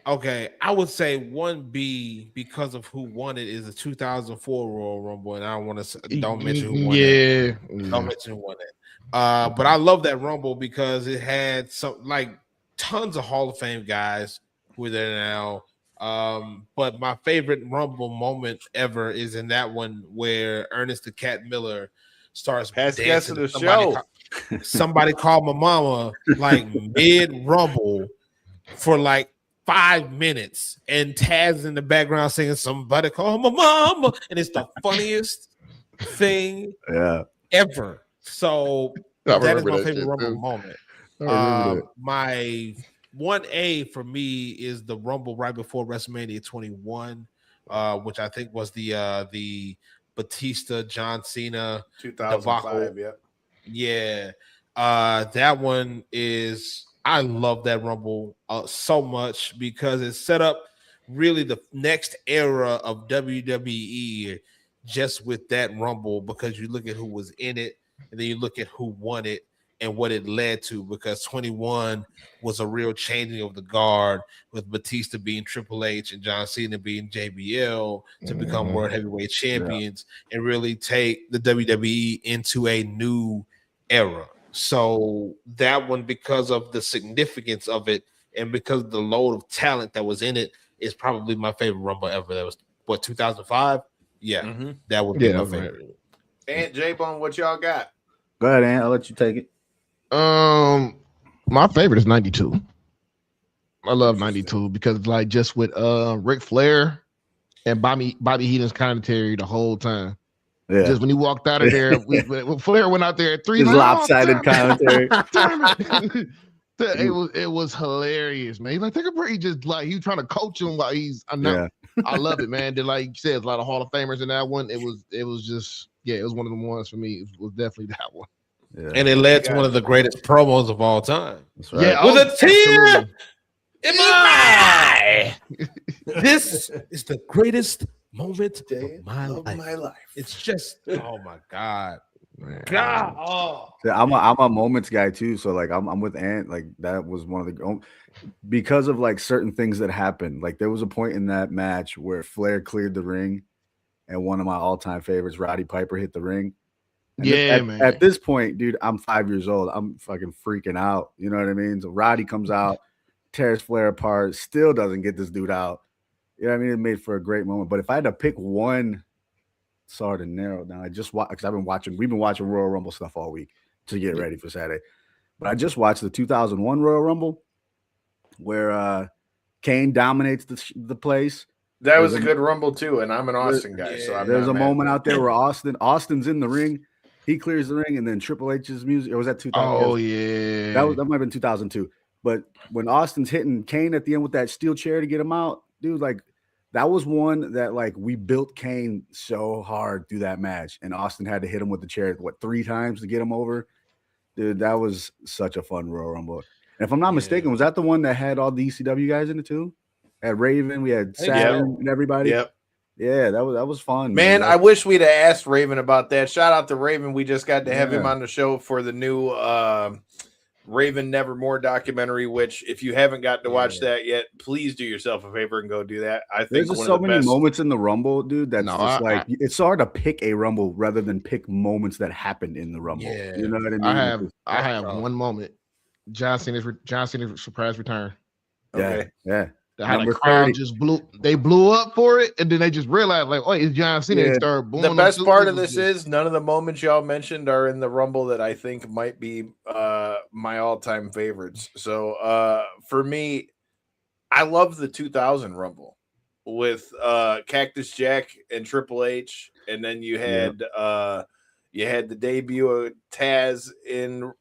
Okay, I would say 1B because of who won it is the 2004 Royal Rumble, and I don't want to don't mention who won it. Don't mention who won it. But I love that Rumble because it had tons of Hall of Fame guys who are there now. But my favorite Rumble moment ever is in that one where Ernest the Cat Miller starts past dancing guest of to the somebody show. Somebody called my mama like mid rumble for like 5 minutes, and Taz in the background singing somebody call my mama, and it's the funniest thing ever. So that is my favorite rumble moment. My 1A for me is the rumble right before WrestleMania 21, which I think was the Batista John Cena 2005. Yep. Yeah. That one is, I love that rumble so much because it set up really the next era of WWE just with that rumble, because you look at who was in it and then you look at who won it and what it led to, because 21 was a real changing of the guard with Batista being Triple H and John Cena being JBL to become world heavyweight champions and really take the WWE into a new era. So that one, because of the significance of it and because of the load of talent that was in it, is probably my favorite rumble ever. That was 2005. Yeah, that would be my favorite. Aunt J-Bone, what y'all got? Go ahead, Aunt. I'll let you take it. My favorite is 92. I love 92 because like just with Ric Flair and Bobby Heenan's commentary the whole time. Yeah. Just when he walked out of there, when Flair went out there at 3 lopsided commentary. It was hilarious, man. He's like, take a break. Just like he was trying to coach him while he's I love it, man. Then, like you said, a lot of Hall of Famers in that one. It was just it was one of the ones for me. It was definitely that one. Yeah. And it led to one of the greatest promos of all time. That's right. Yeah, with a tear in my eye. This is the greatest moment of my life. It's just, oh my God. God. Oh. Yeah, I'm a moments guy too. So like I'm with Ant. Like that was one of the because of like certain things that happened. Like there was a point in that match where Flair cleared the ring and one of my all-time favorites, Roddy Piper, hit the ring. And man. At this point, dude, I'm 5 years old. I'm fucking freaking out. You know what I mean? So Roddy comes out, tears Flair apart, still doesn't get this dude out. You know what I mean? It made for a great moment. But if I had to pick one, sorry to narrow down. I just watched because we've been watching Royal Rumble stuff all week to get ready for Saturday. But I just watched the 2001 Royal Rumble where Kane dominates the place. That was a good Rumble too, and I'm an Austin guy, so there's a moment out there where Austin's in the ring. He clears the ring, and then Triple H's music. Or was that 2000? Oh, yeah. That might have been 2002. But when Austin's hitting Kane at the end with that steel chair to get him out, dude, like that was one that like we built Kane so hard through that match, and Austin had to hit him with the chair 3 times to get him over. Dude, that was such a fun Royal Rumble. And if I'm not mistaken, was that the one that had all the ECW guys in it too? At Raven, we had Saturn and everybody. Yep. Yeah, that was fun. Man, I wish we'd have asked Raven about that. Shout out to Raven. We just got to have him on the show for the new Raven Nevermore documentary, which if you haven't gotten to watch that yet, please do yourself a favor and go do that. I think there's just so many moments in the Rumble, dude, that's it's hard to pick a Rumble rather than pick moments that happened in the Rumble. Yeah. You know what I mean? I have one moment. John Cena's surprise return. Okay. Yeah. How the crowd just blew up for it, and then they just realized, like, oh, it's John Cena. And started booming. The best part of this is none of the moments y'all mentioned are in the Rumble that I think might be my all-time favorites. So for me, I love the 2000 Rumble with Cactus Jack and Triple H, and then you had the debut of Taz in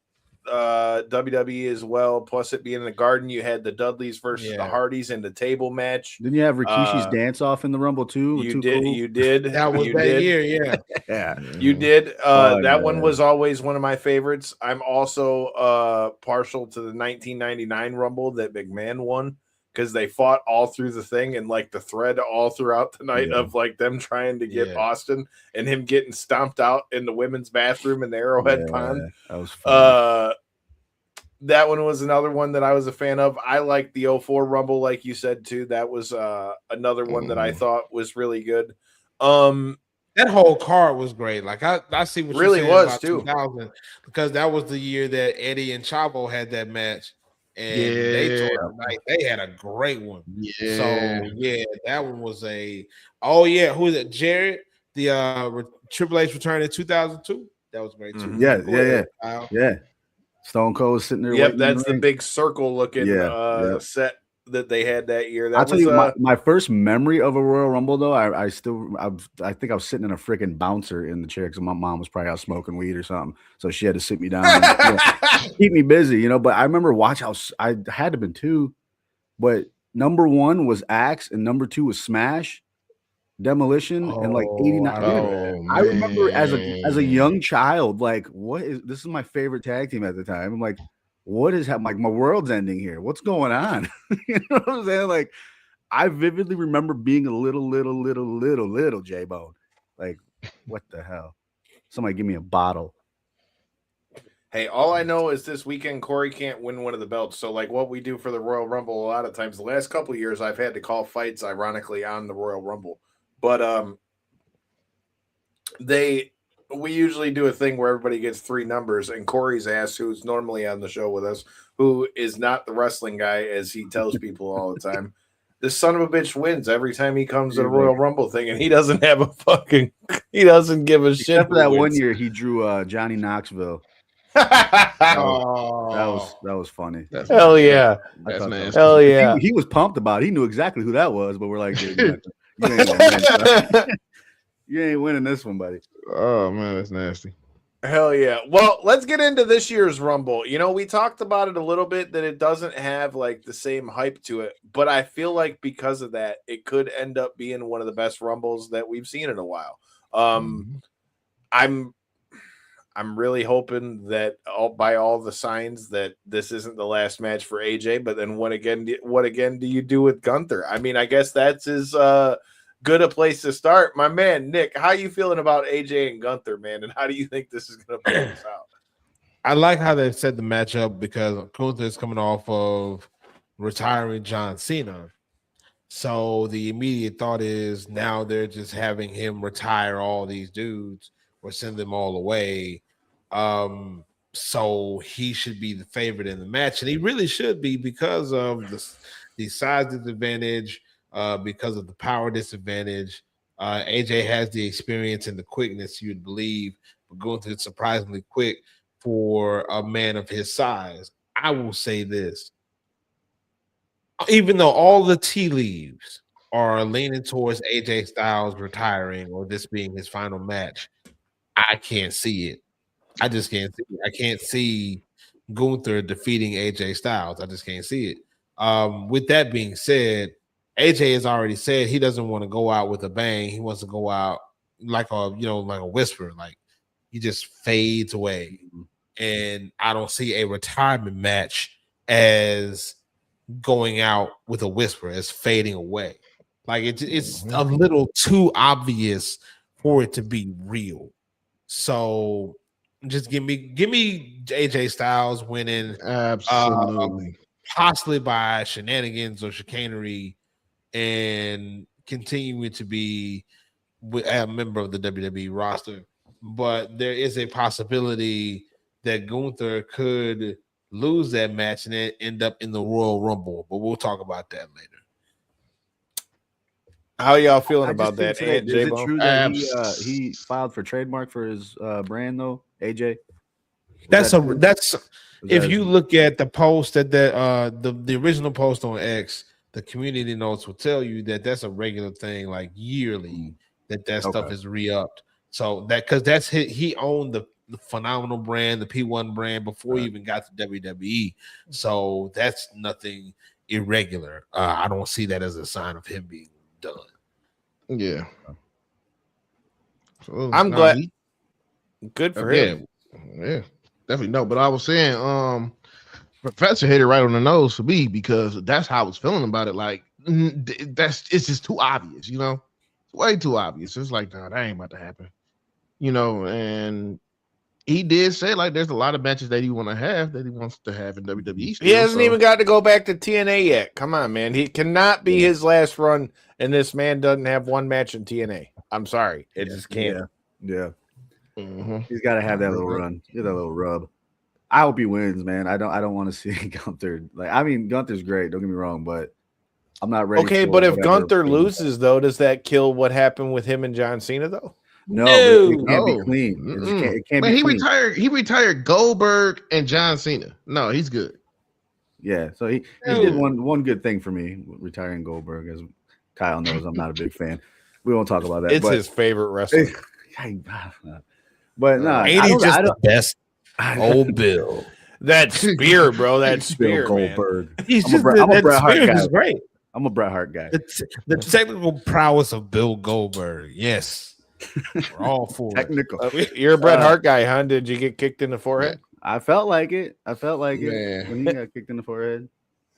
WWE as well. Plus, it being in the Garden, you had the Dudleys versus the Hardys in the table match. Didn't you have Rikishi's dance off in the Rumble too? You did. That was that year, yeah. You did. That one was always one of my favorites. I'm also partial to the 1999 Rumble that McMahon won because they fought all through the thing and like the thread all throughout the night of like them trying to get Austin and him getting stomped out in the women's bathroom in the Arrowhead Pond. That was fun. That one was another one that I was a fan of. I like the 04 Rumble, like you said, too. That was another one that I thought was really good. That whole card was great. Like I see what really you're saying about too. 2000, because that was the year that Eddie and Chavo had that match. And they had a great one. Yeah. So that one was who is it? Jared, the Triple H return in 2002. That was great too. Yeah. Stone Cold was sitting there. Yep, that's the big circle looking set that they had that year. That I'll tell you, my first memory of a Royal Rumble though, I think I was sitting in a freaking bouncer in the chair because my mom was probably out smoking weed or something, so she had to sit me down and keep me busy, you know. But I remember I had to have been 2, but number 1 was Axe and number 2 was Smash. Demolition and like 89. I remember as a young child, like, this is my favorite tag team at the time. I'm like, what is happening? Like, my world's ending here. What's going on? You know what I'm saying? Like, I vividly remember being a little J-Bone. Like, what the hell? Somebody give me a bottle. Hey, all I know is this weekend Corey can't win one of the belts. So, like, what we do for the Royal Rumble, a lot of times, the last couple of years, I've had to call fights, ironically, on the Royal Rumble. But we usually do a thing where everybody gets 3 numbers, and Corey's ass, who's normally on the show with us, who is not the wrestling guy, as he tells people all the time, this son of a bitch wins every time he comes to the Royal Rumble thing, and he doesn't give a shit. Except for that one year he drew Johnny Knoxville. that was funny. Hell yeah. That's nasty. Hell yeah. He was pumped about it. He knew exactly who that was, but we're like, dude, you ain't winning this one, buddy. Oh man, that's nasty. Hell yeah. Well, let's get into this year's Rumble. You know, we talked about it a little bit, that it doesn't have like the same hype to it, but I feel like because of that, it could end up being one of the best Rumbles that we've seen in a while. I'm really hoping that by all the signs that this isn't the last match for AJ, but then what again do you do with Gunther? I mean, I guess that's as good a place to start. My man, Nick, how you feeling about AJ and Gunther, man? And how do you think this is going to play this out? I like how they set the matchup because Gunther is coming off of retiring John Cena. So the immediate thought is now they're just having him retire all these dudes or send them all away. So he should be the favorite in the match, and he really should be because of the size disadvantage, because of the power disadvantage. AJ has the experience and the quickness you'd believe, but Gunther is surprisingly quick for a man of his size. I will say this: even though all the tea leaves are leaning towards AJ Styles retiring or this being his final match, I can't see it. I just can't see it. I can't see Gunther defeating AJ Styles. I just can't see it. With that being said, AJ has already said he doesn't want to go out with a bang. He wants to go out like a whisper, like he just fades away. And I don't see a retirement match as going out with a whisper, as fading away. Like it's a little too obvious for it to be real. So just give me AJ Styles winning, absolutely, possibly by shenanigans or chicanery, and continuing to be a member of the WWE roster. But there is a possibility that Gunther could lose that match and then end up in the Royal Rumble. But we'll talk about that later. How y'all feeling about that? Is it true that he filed for trademark for his brand though, AJ? If you look at the post that the original post on X, the community notes will tell you that that's a regular thing, like yearly, that stuff is re-upped. So because he owned the phenomenal brand, the P1 brand, before he even got to WWE. So that's nothing irregular. I don't see that as a sign of him being done. Yeah. So, I'm glad. Good for him. Yeah, definitely. No, but I was saying, Professor hit it right on the nose for me because that's how I was feeling about it. Like, it's just too obvious, you know? It's way too obvious. It's like, no, that ain't about to happen. You know, and he did say like there's a lot of matches that he wants to have in WWE. He hasn't even got to go back to TNA yet. Come on, man. He cannot be his last run, and this man doesn't have one match in TNA. I'm sorry. It just can't. Yeah. Mm-hmm. He's got to have that little run. Get that little rub. I hope he wins, man. I don't want to see Gunther. Like, I mean, Gunther's great. Don't get me wrong, but I'm not ready. Okay, but if Gunther loses, though, does that kill what happened with him and John Cena, though? No, it can't No. be clean. It can't Man, be he clean. retired. He retired Goldberg and John Cena. No, he's good. Yeah, so he did one good thing for me, retiring Goldberg. As Kyle knows, I'm not a big fan. We won't talk about that. It's his favorite wrestler. But no, 80's just the best. Old Bill. That spear, bro. That spear, Bill Goldberg. Man. He's I'm a Bret Hart guy. Is great. I'm a Bret Hart guy. The technical prowess of Bill Goldberg. Yes. We're all for technical. You're a Bret Hart guy, huh? Did you get kicked in the forehead? I felt like it. When he got kicked in the forehead.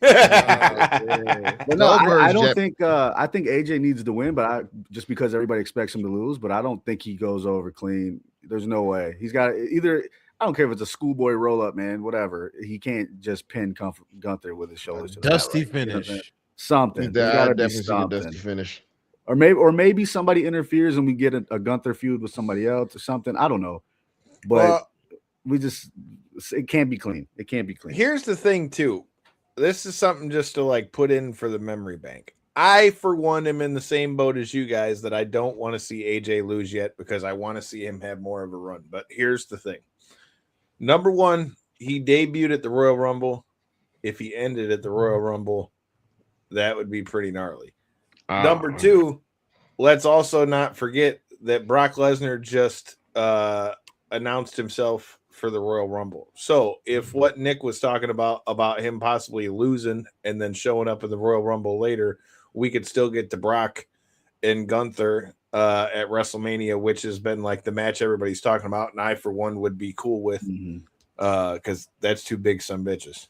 But no, I don't think. I think AJ needs to win, but just because everybody expects him to lose, but I don't think he goes over clean. There's no way. He's got either. I don't care if it's a schoolboy roll up, man. Whatever. He can't just pin Gunther with his shoulders. To dusty finish. You know, something. Definitely see a dusty finish. Or maybe somebody interferes and we get a Gunther feud with somebody else or something. I don't know, but it can't be clean. It can't be clean. Here's the thing, too. This is something just to like put in for the memory bank. I, for one, am in the same boat as you guys that I don't want to see AJ lose yet because I want to see him have more of a run. But here's the thing. Number one, he debuted at the Royal Rumble. If he ended at the Royal Rumble, that would be pretty gnarly. Number two, let's also not forget that Brock Lesnar just announced himself for the Royal Rumble. So if what Nick was talking about him possibly losing and then showing up in the Royal Rumble later, we could still get to Brock and Gunther at WrestleMania, which has been like the match everybody's talking about, and I for one would be cool with because that's two big some bitches.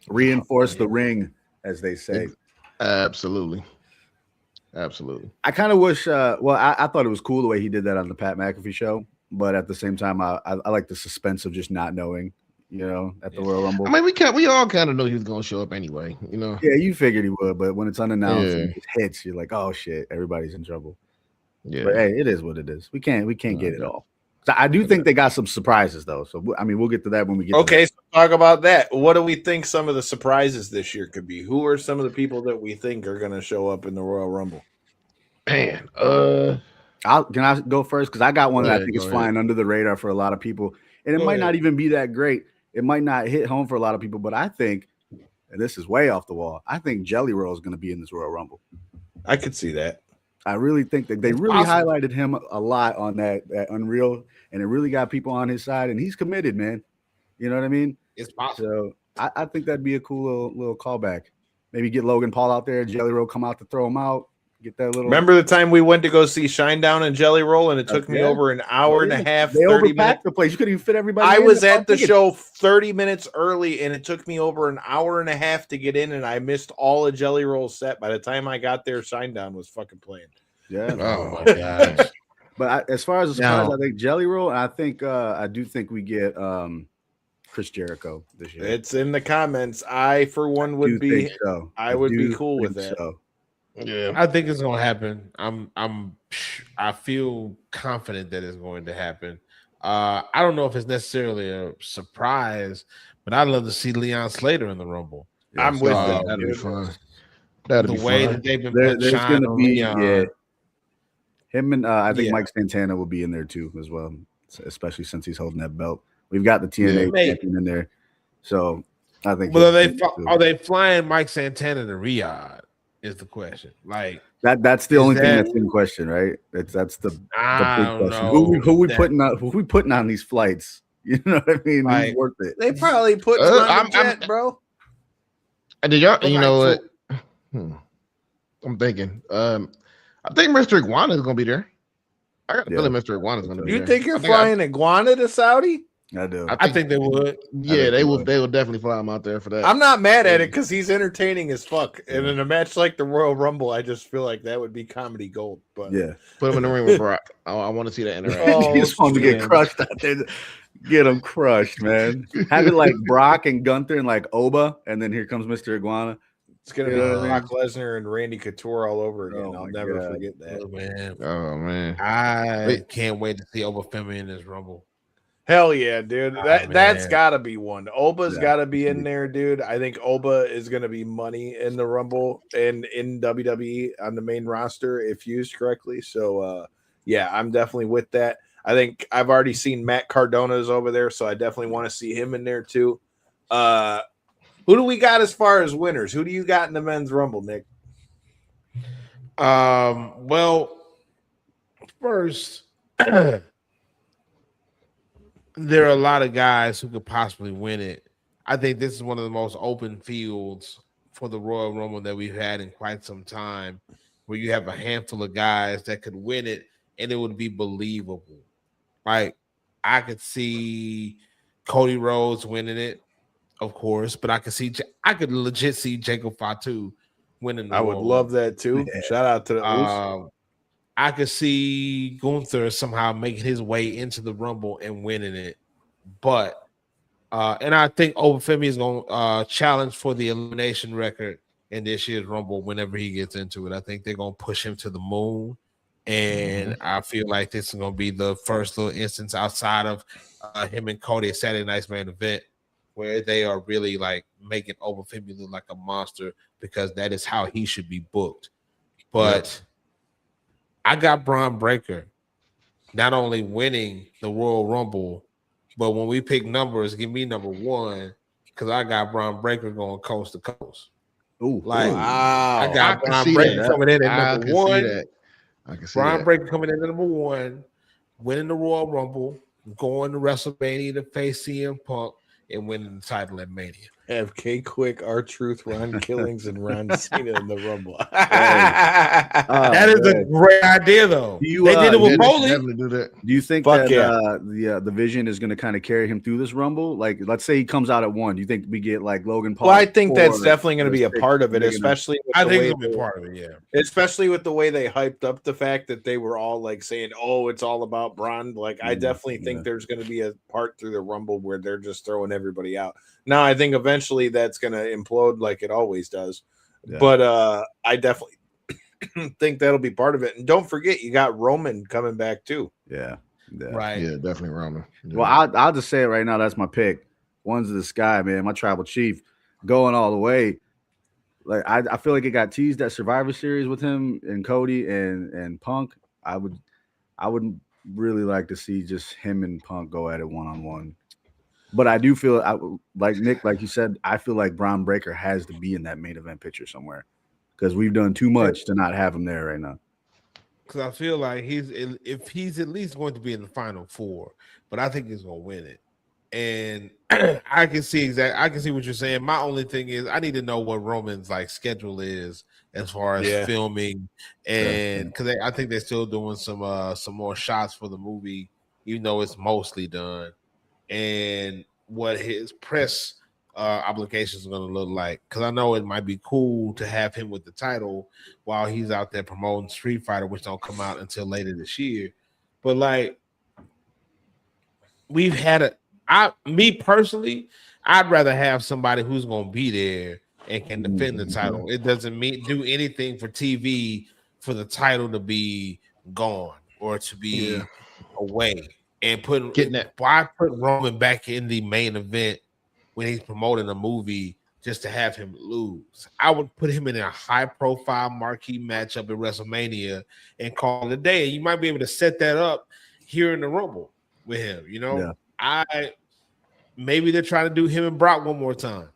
Reinforce the ring, as they say. Absolutely. I kind of wish. I thought it was cool the way he did that on the Pat McAfee show. But at the same time, I like the suspense of just not knowing, at the Royal Rumble. I mean, we all kind of knew he was going to show up anyway, Yeah, you figured he would, but when it's unannounced and it hits, you're like, oh shit, everybody's in trouble. Yeah, but hey, it is what it is. We can't get it all. So I do think they got some surprises though. So I mean, we'll get to that when we get. Okay, so talk about that. What do we think some of the surprises this year could be? Who are some of the people that we think are going to show up in the Royal Rumble? Man, can I go first? Because I got one that I think is flying under the radar for a lot of people. And it might not even be that great. It might not hit home for a lot of people, but I think, and this is way off the wall, I think Jelly Roll is going to be in this Royal Rumble. I could see that. I really think that they really highlighted him a lot on that Unreal, and it really got people on his side, and he's committed, man. You know what I mean? It's possible. So I think that'd be a cool little callback. Maybe get Logan Paul out there, Jelly Roll come out to throw him out. Get that little. Remember the time we went to go see Shinedown and Jelly Roll, and it took me over an hour and a half. They 30 minutes. The place. You couldn't even fit everybody. I was at the show 30 minutes early, and it took me over an hour and a half to get in, and I missed all of Jelly Roll's set. By the time I got there, Shinedown was fucking playing. Yeah. Oh my gosh. But as far as the surprise, I think Jelly Roll, and I do think we get Chris Jericho this year. It's in the comments. I for one would be. So. I would be cool with that. So. Yeah, I think it's gonna happen. I feel confident that it's going to happen. I don't know if it's necessarily a surprise, but I'd love to see Leon Slater in the Rumble. Yeah, I'm with that. That'd be fun. That'd be way fun. That they've been there's going to be him and I think Mike Santana will be in there too as well, especially since he's holding that belt. We've got the TNA champion in there, so I think. Well, are they flying Mike Santana to Riyadh? Is the question. Like that's the only thing that's in question, right? That's the big question. Who we putting on these flights? You know what I mean? Like, who's worth it? They probably put on the jet, bro. Did y'all? You know what? I'm thinking. I think Mr. Iguana is gonna be there. I got a feeling Mr. Iguana is gonna be there. You think you're flying Iguana to Saudi? I do. I think they would. Yeah, they will. They will definitely fly him out there for that. I'm not mad at it because he's entertaining as fuck. And in a match like the Royal Rumble, I just feel like that would be comedy gold. But put him in the ring with Brock. I want to see that interaction. He just wants to get crushed out there. Get him crushed, man. Have it like Brock and Gunther and like Oba, and then here comes Mr. Iguana. It's gonna be Brock Lesnar and Randy Couture all over again. I'll never forget that. Oh man, I can't wait to see Obafemi in this Rumble. Hell yeah, dude. That's gotta be one. Oba's gotta be in there, dude. I think Oba is gonna be money in the Rumble and in WWE on the main roster if used correctly. So yeah, I'm definitely with that. I think I've already seen Matt Cardona's over there, so I definitely want to see him in there too. Who do we got as far as winners? Who do you got in the men's rumble, Nick? Well, first, there are a lot of guys who could possibly win it. I think this is one of the most open fields for the Royal Rumble that we've had in quite some time, where you have a handful of guys that could win it and it would be believable. Like, I could see Cody Rhodes winning it, of course, but I could legit see Jacob Fatu winning the I would love that too. Yeah. Shout out to the I could see Gunther somehow making his way into the Rumble and winning it. But and I think Obafemi is going to challenge for the elimination record in this year's Rumble whenever he gets into it. I think they're going to push him to the moon. And I feel like this is going to be the first little instance outside of him and Cody at Saturday Night's Main Event where they are really like making Obafemi look like a monster, because that is how he should be booked. But I got Braun Breaker not only winning the Royal Rumble, but when we pick numbers, give me number one, because I got Braun Breaker going coast to coast. Ooh, like wow. I got Braun Breaker coming in at number one. I can see Braun Breaker coming in at number one, winning the Royal Rumble, going to WrestleMania to face CM Punk, and winning the title at Mania. Have K Quick, R-Truth, Ron Killings, and Ron Cena in the Rumble. That is a great idea, though. They did it with Foley. Do you think the Vision is going to kind of carry him through this Rumble? Like, let's say he comes out at 1. Do you think we get like Logan Paul? Well, I think that's definitely going to be a part of it, especially. I think it'll be part of it, yeah. Especially with the way they hyped up the fact that they were all like saying, "Oh, it's all about Braun." Like, I definitely think there's going to be a part through the Rumble where they're just throwing everybody out. Now, I think eventually that's going to implode like it always does. Yeah. But I definitely think that'll be part of it. And don't forget, you got Roman coming back too. Yeah. Right. Yeah, definitely Roman. Yeah. Well, I'll just say it right now. That's my pick. One's the Sky, man. My tribal chief going all the way. Like I feel like it got teased at Survivor Series with him and Cody and Punk. I would really like to see just him and Punk go at it one-on-one. But I do feel like Nick, like you said, I feel like Braun Breaker has to be in that main event picture somewhere, because we've done too much to not have him there right now. Because I feel like if he's at least going to be in the final 4, but I think he's going to win it. And I can see what you're saying. My only thing is I need to know what Roman's like schedule is as far as filming, and because I think they're still doing some more shots for the movie, even though it's mostly done. And what his press obligations are going to look like, because I know it might be cool to have him with the title while he's out there promoting Street Fighter, which don't come out until later this year. But like, we've had me personally, I'd rather have somebody who's going to be there and can defend the title. It doesn't do anything for TV for the title to be gone or to be away. And why put Roman back in the main event when he's promoting a movie just to have him lose? I would put him in a high-profile marquee matchup at WrestleMania and call it a day. You might be able to set that up here in the Rumble with him. You know, maybe they're trying to do him and Brock one more time.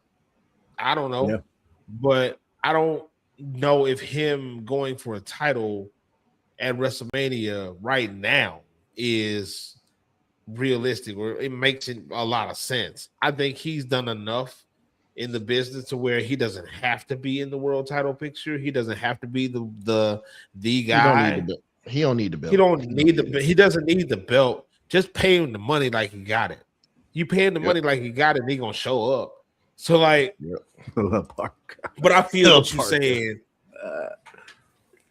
I don't know, but I don't know if him going for a title at WrestleMania right now is realistic, or it makes it a lot of sense. I think he's done enough in the business to where he doesn't have to be in the world title picture. He doesn't have to be the guy. He don't need the belt. He doesn't need the belt. Just pay him the money like he got it. You pay him the money like he got it, and he gonna show up. So like, but I feel what you're saying.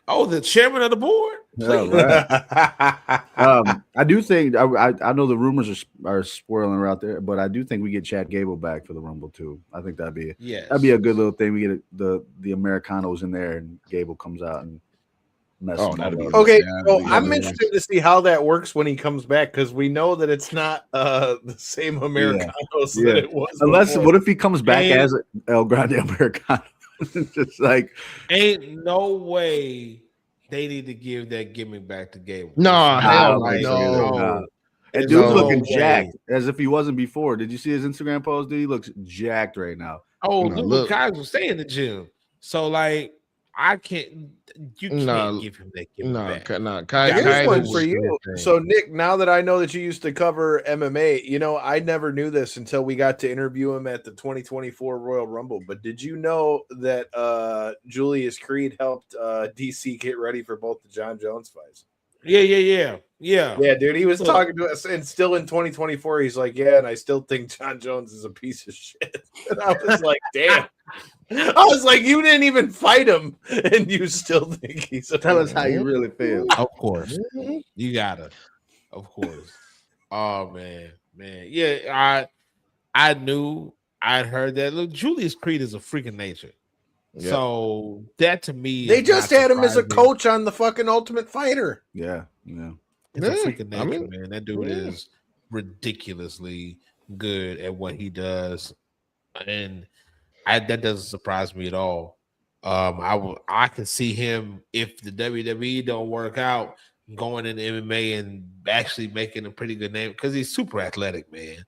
The chairman of the board. I do think I know the rumors are swirling out there, but I do think we get Chad Gable back for the Rumble too. I think that'd be a good little thing. We get the Americanos in there, and Gable comes out and messes. Okay, so I'm interested to see how that works when he comes back, because we know that it's not the same Americanos that it was. Unless, before. what if he comes back as El Grande Americano? Just like, ain't no way they need to give that gimmick back to Gable. No, hell like no. And dude's looking jacked as if he wasn't before. Did you see his Instagram post? Dude, he looks jacked right now. Oh, look, guys will stay in the gym. So like, I can't. You can't give him that gimmick back. Here's one for you. So Nick, now that I know that you used to cover MMA, you know I never knew this until we got to interview him at the 2024 Royal Rumble. But did you know that Julius Creed helped DC get ready for both the John Jones fights? Yeah, dude. He was talking to us, and still in 2024, he's like, "Yeah, and I still think John Jones is a piece of shit." And I was like, "Damn." I was like, "You didn't even fight him, and you still think he's a." Tell us how you really feel. Of course, you gotta. Of course. Oh man. Yeah, I knew. I'd heard that. Look, Julius Creed is a freaking nature. Yep. So that to me, they just had him as a coach on the fucking Ultimate Fighter. Yeah. It's a freaking nature, man. That dude is ridiculously good at what he does, and that doesn't surprise me at all. I can see him if the WWE don't work out, going into MMA and actually making a pretty good name because he's super athletic, man.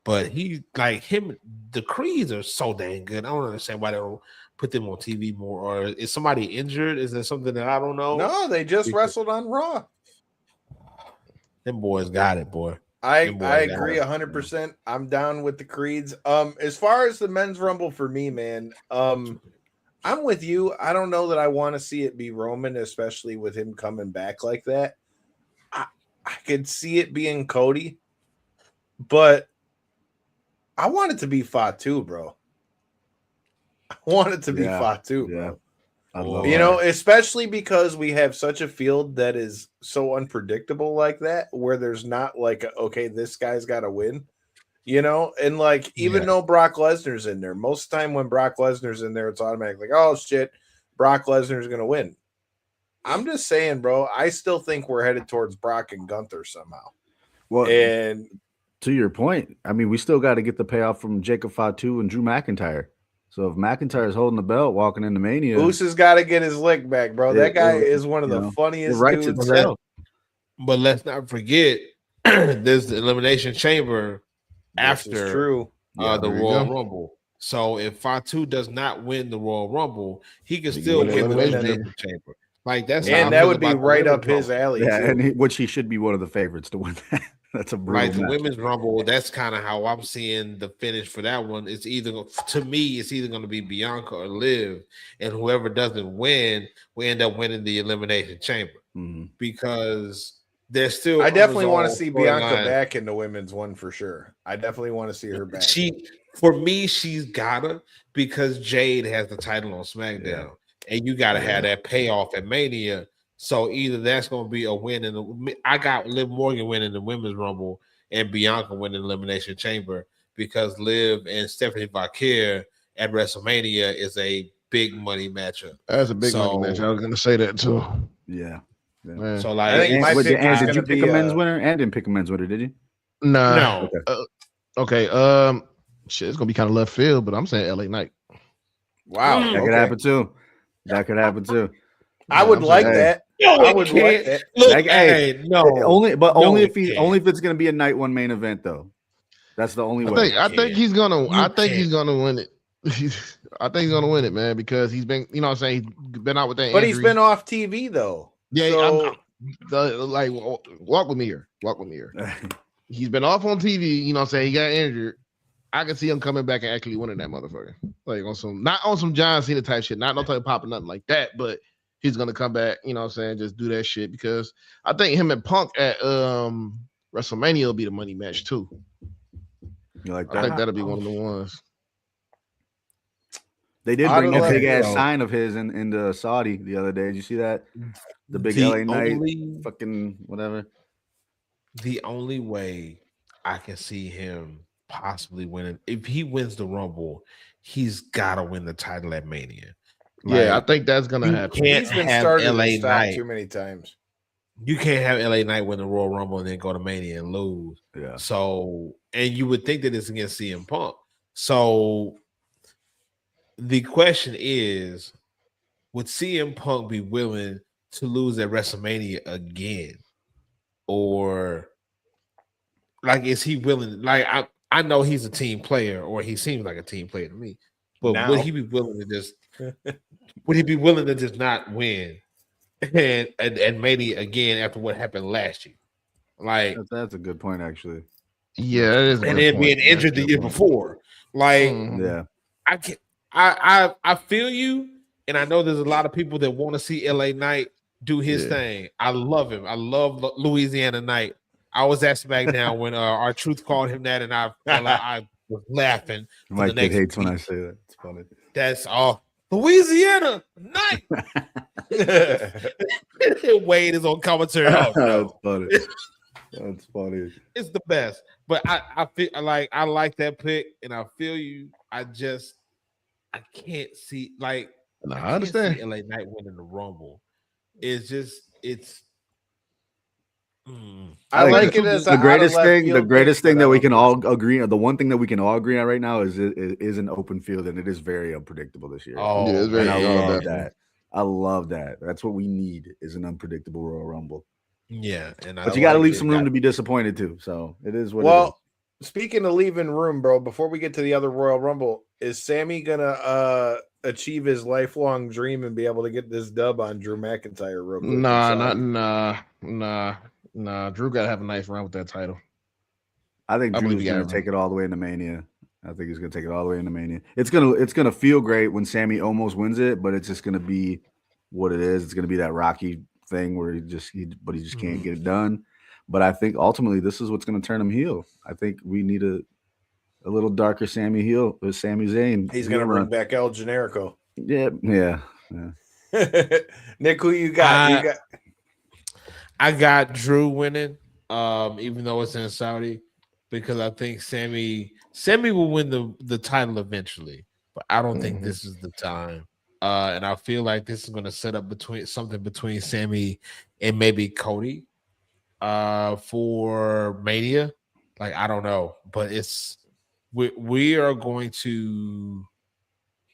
But he like him, the Creeds are so dang good. I don't understand why they don't put them on TV more. Or is somebody injured? Is there something that I don't know? No, they just wrestled on Raw. Them boys got it, boy. I agree 100%. I'm down with the Creeds. As far as the men's rumble for me, man, I'm with you. I don't know that I want to see it be Roman, especially with him coming back like that. I could see it being Cody, but I want it to be Fatu, bro. I want it to be Fatu, bro. You know, especially because we have such a field that is so unpredictable like that, where there's not like, okay, this guy's got to win, you know? And like, even though Brock Lesnar's in there, most of the time when Brock Lesnar's in there, it's automatic like, oh shit, Brock Lesnar's going to win. I'm just saying, bro, I still think we're headed towards Brock and Gunther somehow. Well, and to your point, I mean, we still got to get the payoff from Jacob Fatu and Drew McIntyre. So if McIntyre is holding the belt, walking into Mania, Moose has got to get his lick back, bro. That guy is one of the funniest dudes. But let's not forget, there's the Elimination Chamber after the Royal Rumble. So if Fatu does not win the Royal Rumble, he can still win the Elimination Chamber. Like that would be right up his alley. Yeah, and which he should be one of the favorites to win that. That's a brutal the Women's Rumble. That's kind of how I'm seeing the finish for that one. It's either going to be Bianca or Liv, and whoever doesn't win will end up winning the Elimination Chamber because there's still. I definitely want to see Bianca back in the women's one for sure. I definitely want to see her back. For me, she's gotta because Jade has the title on SmackDown, and you gotta have that payoff at Mania. So either that's going to be a win I got Liv Morgan winning the Women's Rumble and Bianca winning the Elimination Chamber because Liv and Stephanie Vaquer at WrestleMania is a big money matchup. That's a big money match. I was going to say that too. Yeah. So like, did you pick a men's winner? And didn't pick a men's winner, did you? No. Okay. Shit, it's going to be kind of left field, but I'm saying LA Knight. Wow. That could happen too. I would like that. I would like that. Look, only if it's going to be a night one main event though. That's the only way. I think he's gonna win it. I think he's gonna win it, man, because he's been, you know what I'm saying, he's been out with that. But injury. He's been off TV though. Yeah, so... like walk with me here. He's been off on TV, you know what I'm saying? He got injured. I can see him coming back and actually winning that motherfucker. Like not on some John Cena type shit, not no type of popping nothing like that, but he's gonna come back, you know what I'm saying, just do that shit because I think him and Punk at WrestleMania will be the money match too. You like that? I think that'll be one of the ones. They did bring that big ass sign of his in the Saudi the other day. Did you see that? The big LA Knight fucking whatever. The only way I can see him possibly winning, if he wins the Rumble, he's gotta win the title at Mania. I think that's gonna happen. He's been started LA Knight too many times. You can't have LA Knight win the Royal Rumble and then go to Mania and lose. Yeah. So, and you would think that it's against CM Punk. So, the question is, would CM Punk be willing to lose at WrestleMania again, or like is he willing? Like I know he's a team player, or he seems like a team player to me. But would he be willing to just? Would he be willing to just not win and Mania again after what happened last year? Like that's a good point, actually. Yeah, that is a and good then point. being injured the year before. Like, yeah, I can I feel you, and I know there's a lot of people that want to see LA Knight do his thing. I love him. I love Louisiana Knight. I was at SmackDown when our truth called him that, and I was laughing. My kid hates when I say that. It's funny. That's all. Louisiana Knight. Wade is on commentary. Oh, no. That's funny. That's funny. It's the best. But I feel like I like that pick, and I feel you. I can't see like I understand see LA Knight winning the Rumble. It's just I like it as the greatest thing. The greatest thing that we can all agree on. The one thing that we can all agree on right now is an open field, and it is very unpredictable this year. Oh, yeah, it's very, I love that. I love that. That's what we need is an unpredictable Royal Rumble. Yeah, but you got to leave some room to be disappointed too. So it is what. Well, speaking of leaving room, bro. Before we get to the other Royal Rumble, is Sammy gonna achieve his lifelong dream and be able to get this dub on Drew McIntyre real quick? Nah. Drew gotta have a nice run with that title. I think Drew's gonna take it all the way into Mania. I think he's gonna take it all the way into Mania. It's gonna feel great when Sammy almost wins it, but it's just gonna be what it is. It's gonna be that Rocky thing where he just can't get it done. But I think ultimately this is what's gonna turn him heel. I think we need a little darker Sammy heel with Sami Zayn. He's gonna bring back El Generico. Yeah. Nick, who you got? I got Drew winning, even though it's in Saudi, because I think Sammy will win the title eventually, but I don't think this is the time. And I feel like this is going to set up something between Sammy and maybe Cody for Mania. Like, I don't know, but we are going to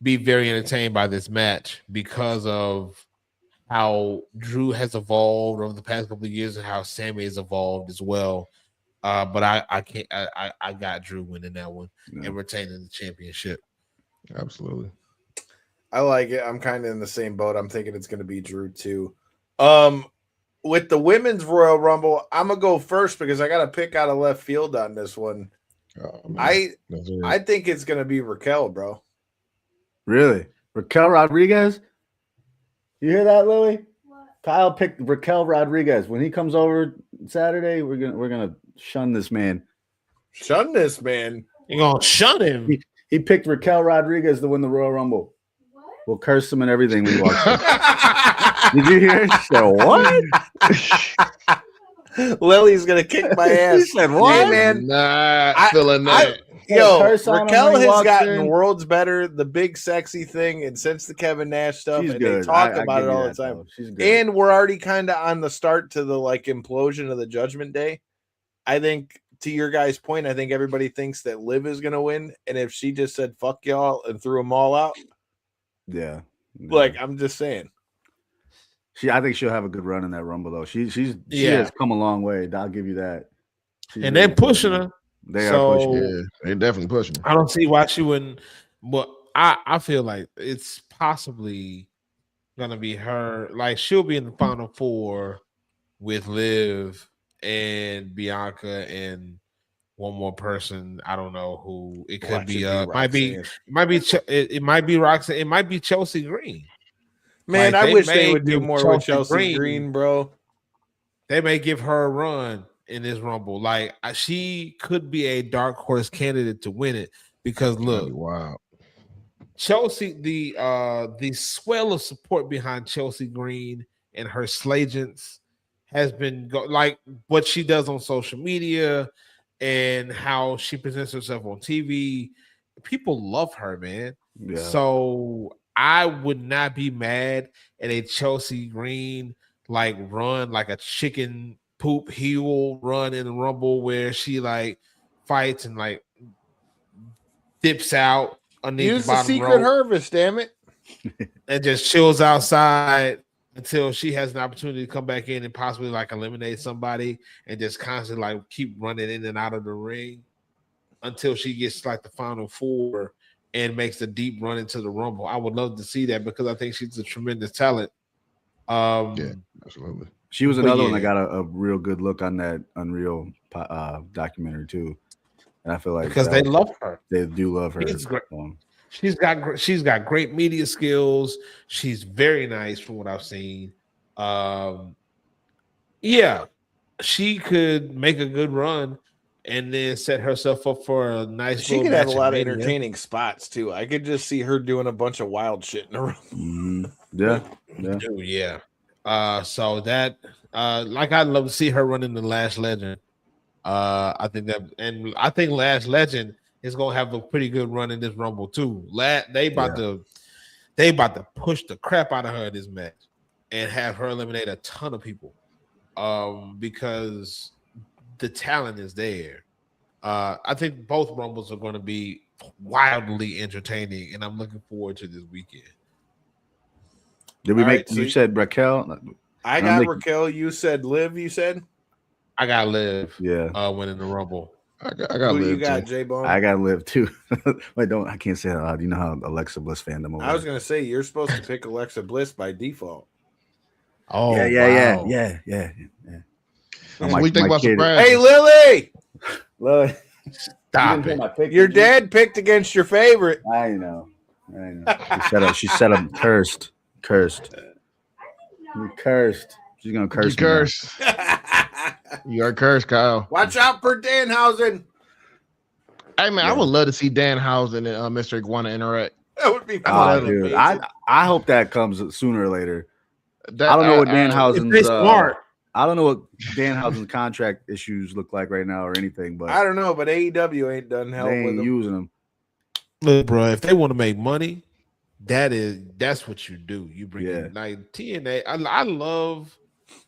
be very entertained by this match because of how Drew has evolved over the past couple of years and how Sammy has evolved as well. But I can't. I got Drew winning that one and retaining the championship. Absolutely. I like it. I'm kind of in the same boat. I'm thinking it's going to be Drew too. With the women's Royal Rumble, I'm gonna go first because I got to pick out of left field on this one. I think it's going to be Raquel, bro. Really, Raquel Rodriguez? You hear that, Louie? What? Kyle picked Raquel Rodriguez. When he comes over Saturday, we're gonna shun this man. Shun this man. You're gonna shun him. He picked Raquel Rodriguez to win the Royal Rumble. What? We'll curse him and everything when he walks in. Did you hear? She said, what? Lily's gonna kick my ass. He said, what? Hey, man. Feeling that. Raquel has gotten worlds better, the big sexy thing, and since the Kevin Nash stuff, she's and good. they talk about it all the time. She's good. And we're already kind of on the start to the implosion of the Judgment Day. I think, to your guys' point, I think everybody thinks that Liv is gonna win, and if she just said "fuck y'all" and threw them all out, I'm just saying. I think she'll have a good run in that Rumble though. She has come a long way. I'll give you that. And they're pushing her. They are pushing. Yeah, they're definitely pushing. I don't see why she wouldn't. But I feel like it's possibly gonna be her. Like, she'll be in the Final Four with Liv and Bianca and one more person. I don't know who it could be. It might be Roxanne. It might be Chelsea Green. Man, I wish they would do more with Chelsea Green, bro. They may give her a run in this Rumble. Like, she could be a dark horse candidate to win it because look, wow, Chelsea, the swell of support behind Chelsea Green and her Slagents has been like what she does on social media and how she presents herself on TV. People love her, man. Yeah. So I would not be mad at a Chelsea Green run, like a chicken poop heel run in the Rumble where she fights and dips out underneath Use the bottom Secret rope. Harvest, damn it. And just chills outside until she has an opportunity to come back in and possibly like eliminate somebody and just constantly like keep running in and out of the ring until she gets like the final four and makes a deep run into the Rumble. I would love to see that because I think she's a tremendous talent. Yeah, absolutely. She was another one that got a real good look on that Unreal documentary too, and I feel like because they love her. They do love her. She's got great media skills. She's very nice from what I've seen. Yeah, she could make a good run and then set herself up for a nice. She could have a lot of entertaining spots too. I could just see her doing a bunch of wild shit in a row. Mm-hmm. Yeah. So that, like, I'd love to see her running the Last Legend. I think Last Legend is gonna have a pretty good run in this Rumble too. They about to push the crap out of her in this match and have her eliminate a ton of people, because the talent is there. I think both Rumbles are going to be wildly entertaining, and I'm looking forward to this weekend. Did we you said Raquel? I got Raquel. You said Liv. You said I got Liv. Yeah, winning the Rumble. I got Liv. You got J-Bone. I got Liv too. Wait, I can't say that loud. You know how Alexa Bliss fandom. I was gonna say you're supposed to pick Alexa Bliss by default. Oh yeah. What do you think about surprise? Hey, Lily. Stop it. Your dad picked against your favorite. I know. She set up cursed. You cursed. She's gonna curse. You curse. You are cursed, Kyle. Watch out for Danhausen. Hey man, I would love to see Danhausen and Mr. Iguana interact. That would be fun. Dude. I hope that comes sooner or later. I don't know what Danhausen's smart. I don't know what Danhausen's contract issues look like right now or anything, but I don't know. But AEW ain't done hell with them. Using them. Look, bro, if they want to make money, that's what you do. You bring in like TNA. I love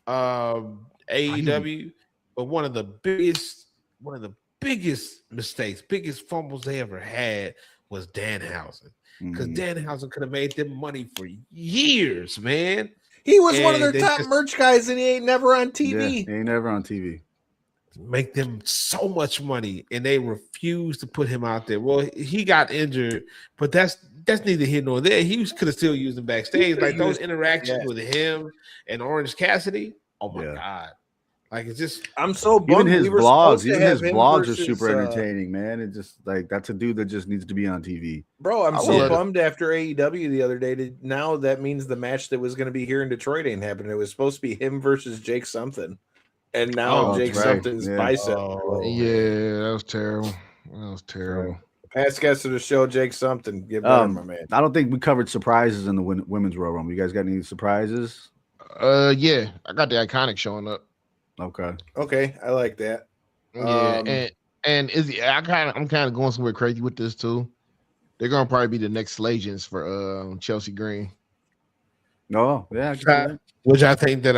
AEW, but one of the biggest mistakes, biggest fumbles they ever had was Danhausen. Because Danhausen could have made them money for years, man. He was one of their top merch guys, and he ain't never on TV. Yeah, he ain't never on TV. Make them so much money, and they refused to put him out there. Well, he got injured, but that's neither here nor there. He could have still used him backstage. Like those interactions with him and Orange Cassidy. Oh my God. Like it's just I'm so bummed. Even his blogs are super entertaining, man. It's just like that's a dude that just needs to be on TV. Bro, I'm so bummed after AEW the other day. Now that means the match that was going to be here in Detroit ain't happening. It was supposed to be him versus Jake something. And now Jake something's bicep. Yeah, that was terrible. Past guest of the show, Jake something. Get better, my man. I don't think we covered surprises in the women's Royal Rumble. You guys got any surprises? Yeah, I got the Iconic showing up. Okay, I like that. Yeah, and I'm kind of going somewhere crazy with this too. They're gonna probably be the next Legends for Chelsea Green. No, yeah, which I think that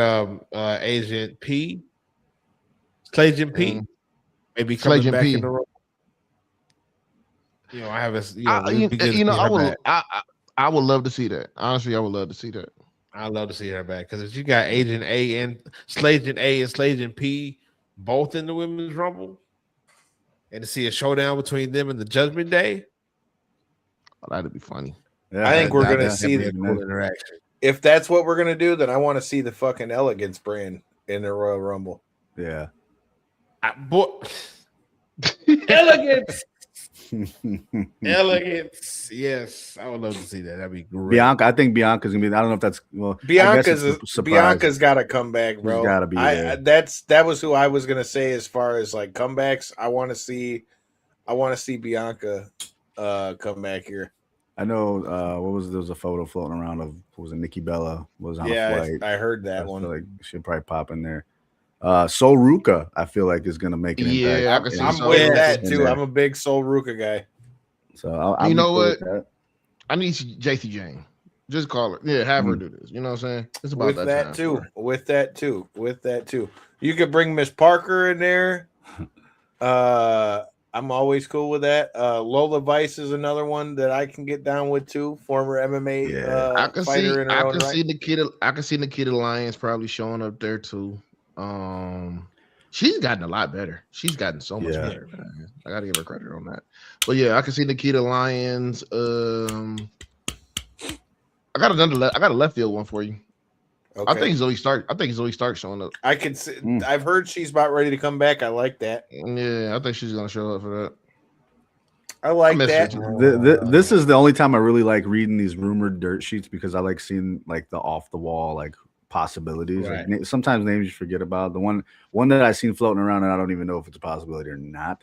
Agent P, maybe coming back in the room. You know, I have I would love to see that. Honestly, I would love to see that. I'd love to see her back because if you got Agent A and Slagent A and Slagent P both in the Women's Rumble, and to see a showdown between them and the Judgment Day, that'd be funny. Yeah, I think we're gonna see the cool interaction. If that's what we're gonna do, then I want to see the fucking Elegance brand in the Royal Rumble. Yeah, Elegance. Elegance, yes, I would love to see that. That'd be great. I think Bianca's gonna be. I don't know if that's Bianca's got to come back, bro. Got to be. That was who I was gonna say as far as like comebacks. I want to see Bianca come back here. I know. There was a photo floating around of Nikki Bella was on a flight. I heard that one. Like she'll probably pop in there. Sol Ruka, I feel like is gonna make an impact. I'm with that too. I'm a big Sol Ruka guy. So you know what? I need JC Jane. Just call her. Yeah, have her do this. You know what I'm saying? It's about that too. With that too. You could bring Miss Parker in there. I I'm always cool with that. Lola Vice is another one that I can get down with too. Former MMA fighter in her own right. I can see Nikita Lyons probably showing up there too. She's gotten a lot better. She's gotten so much better. I gotta give her credit on that. But yeah, I can see Nikita Lyons. I got a left field one for you. Okay. I think Zoe Stark showing up. I can see. I've heard she's about ready to come back. I like that. Yeah, I think she's gonna show up for that. I like that. This is the only time I really like reading these rumored dirt sheets because I like seeing like the off the wall like possibilities. Right. Like, sometimes names you forget about. The one that I seen floating around and I don't even know if it's a possibility or not.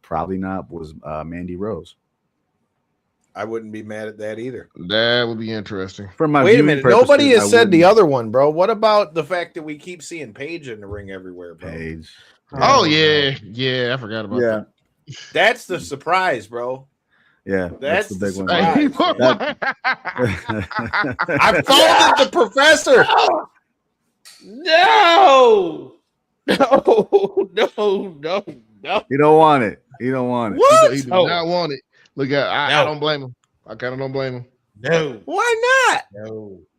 Probably not. Was Mandy Rose. I wouldn't be mad at that either. That would be interesting. Wait a minute. Nobody has said the other one, bro. What about the fact that we keep seeing Paige in the ring everywhere, bro? Paige. Oh yeah. I forgot about that. That's the surprise, bro. Yeah, that's the big one. I folded the professor. No. You don't want it. You don't want it. What? He does not want it. Look, I don't blame him. I kind of don't blame him. No. Why not?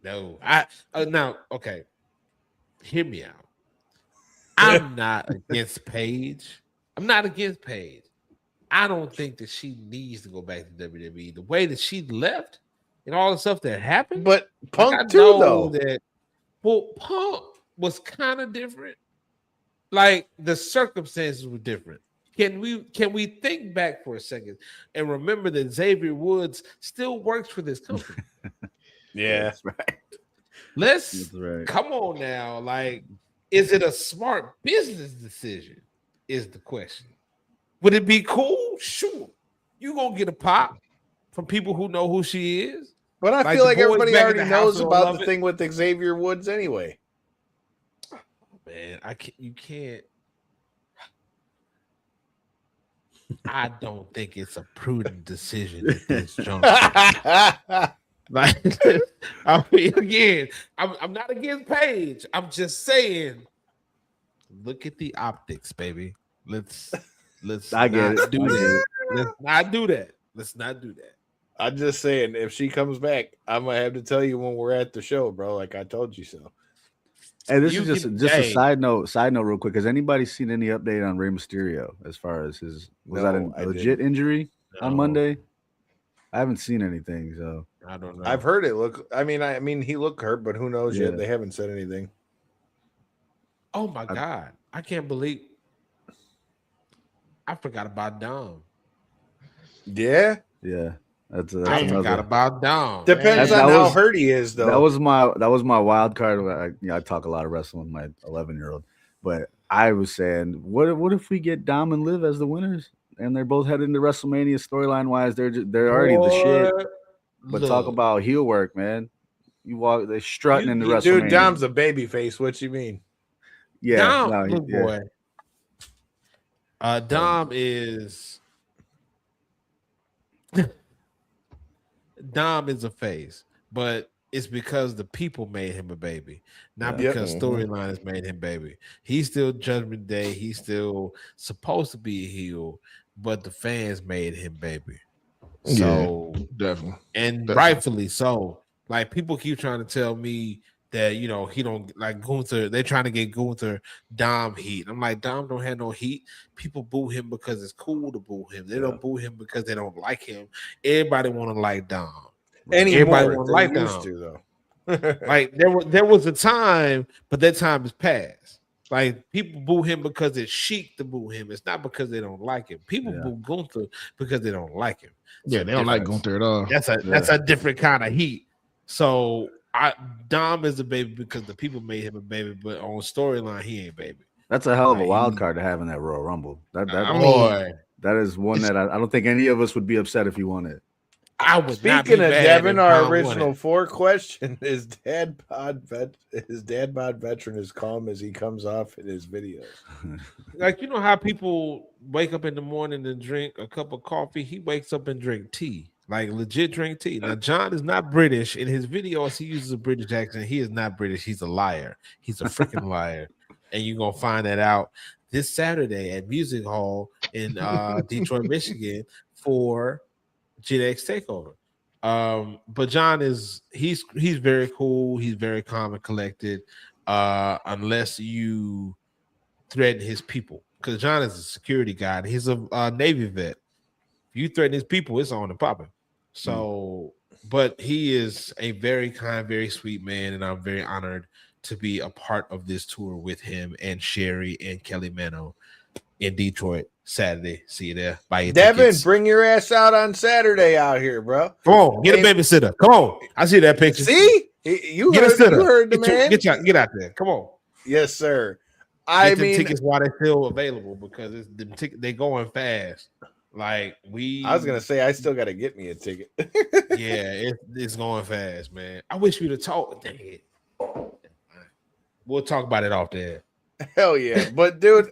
No. I now, okay. Hear me out. I'm not against Paige. I don't think that she needs to go back to WWE. The way that she left and all the stuff that happened. But Punk too, though. Punk was kind of different. Like the circumstances were different. Can we think back for a second and remember that Xavier Woods still works for this company? Yeah, that's right. Come on now. Like, is it a smart business decision? Is the question. Would it be cool? Sure. You gonna get a pop from people who know who she is. But I feel like everybody already knows about the thing with Xavier Woods anyway. Oh, man, you can't. I don't think it's a prudent decision at this juncture. Like, I mean, again, I'm not against Paige. I'm just saying, look at the optics, baby. Let's I get it. Do that. Let's not do that. Let's not do that. I'm just saying, if she comes back, I'm gonna have to tell you when we're at the show, bro. Like I told you so. Hey, this is just a side note real quick. Has anybody seen any update on Rey Mysterio as far as was that a legit injury on Monday? I haven't seen anything, so I don't know. I've heard it look. I mean, he looked hurt, but who knows yet? They haven't said anything. Oh my God, I can't believe I forgot about Dom. Yeah. That's I forgot about Dom. Depends on how hurt he is, though. That was my wild card. I talk a lot of wrestling with my 11-year-old, but I was saying, what if we get Dom and Liv as the winners, and they're both heading to WrestleMania storyline wise? They're already the shit. But talk about heel work, man. They're strutting in the WrestleMania. Dude, Dom's a baby face. What you mean? Yeah, boy. Dom is a face, but it's because the people made him a baby, not because storyline has made him baby. He's still Judgment Day. He's still supposed to be a heel, but the fans made him baby. So definitely, rightfully so. Like, people keep trying to tell me that, he don't like Gunther. They're trying to get Gunther Dom heat. I'm like, Dom don't have no heat. People boo him because it's cool to boo him. They don't boo him because they don't like him. Everybody want to like Dom. Everybody want to like Dom. Like there was a time, but that time is past. Like, people boo him because it's chic to boo him. It's not because they don't like him. People boo Gunther because they don't like him. Yeah, they don't like Gunther at all. That's a different kind of heat. So Dom is a baby because the people made him a baby, but on storyline, he ain't baby. That's a hell of a wild card to have in that Royal Rumble. That is one that I don't think any of us would be upset if he won it. Speaking of Devin, our original 4 question is dad bod veteran as calm as he comes off in his videos. Like, how people wake up in the morning and drink a cup of coffee? He wakes up and drink tea. Like, legit drink tea. Now, John is not British. In his videos, he uses a British accent. He is not British. He's a liar. He's a freaking liar. And you're going to find that out this Saturday at Music Hall in Detroit, Michigan for X Takeover. But John he's very cool. He's very calm and collected. Unless you threaten his people, because John is a security guy. He's a Navy vet. If you threaten his people, it's on and popping. So, but he is a very kind, very sweet man, and I'm very honored to be a part of this tour with him and Sherry and Kelly Mano in Detroit Saturday. See you there. Buy your Devin, tickets. bring your ass out on Saturday out here, bro. Come on, get a babysitter. Come on, I see that picture. See, you get heard the man. Get out there. Come on. Yes, sir. I mean, tickets while they're still available, because they going fast. Like I was gonna say, I still got to get me a ticket. Yeah, it's going fast, man. I wish we'd have talked. Dang it. We'll talk about it off there. Hell yeah. But dude,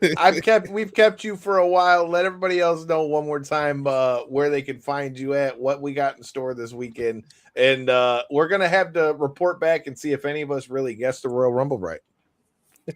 we've kept you for a while. Let everybody else know one more time where they can find you at, what we got in store this weekend. And we're gonna have to report back and see if any of us really guessed the Royal Rumble right.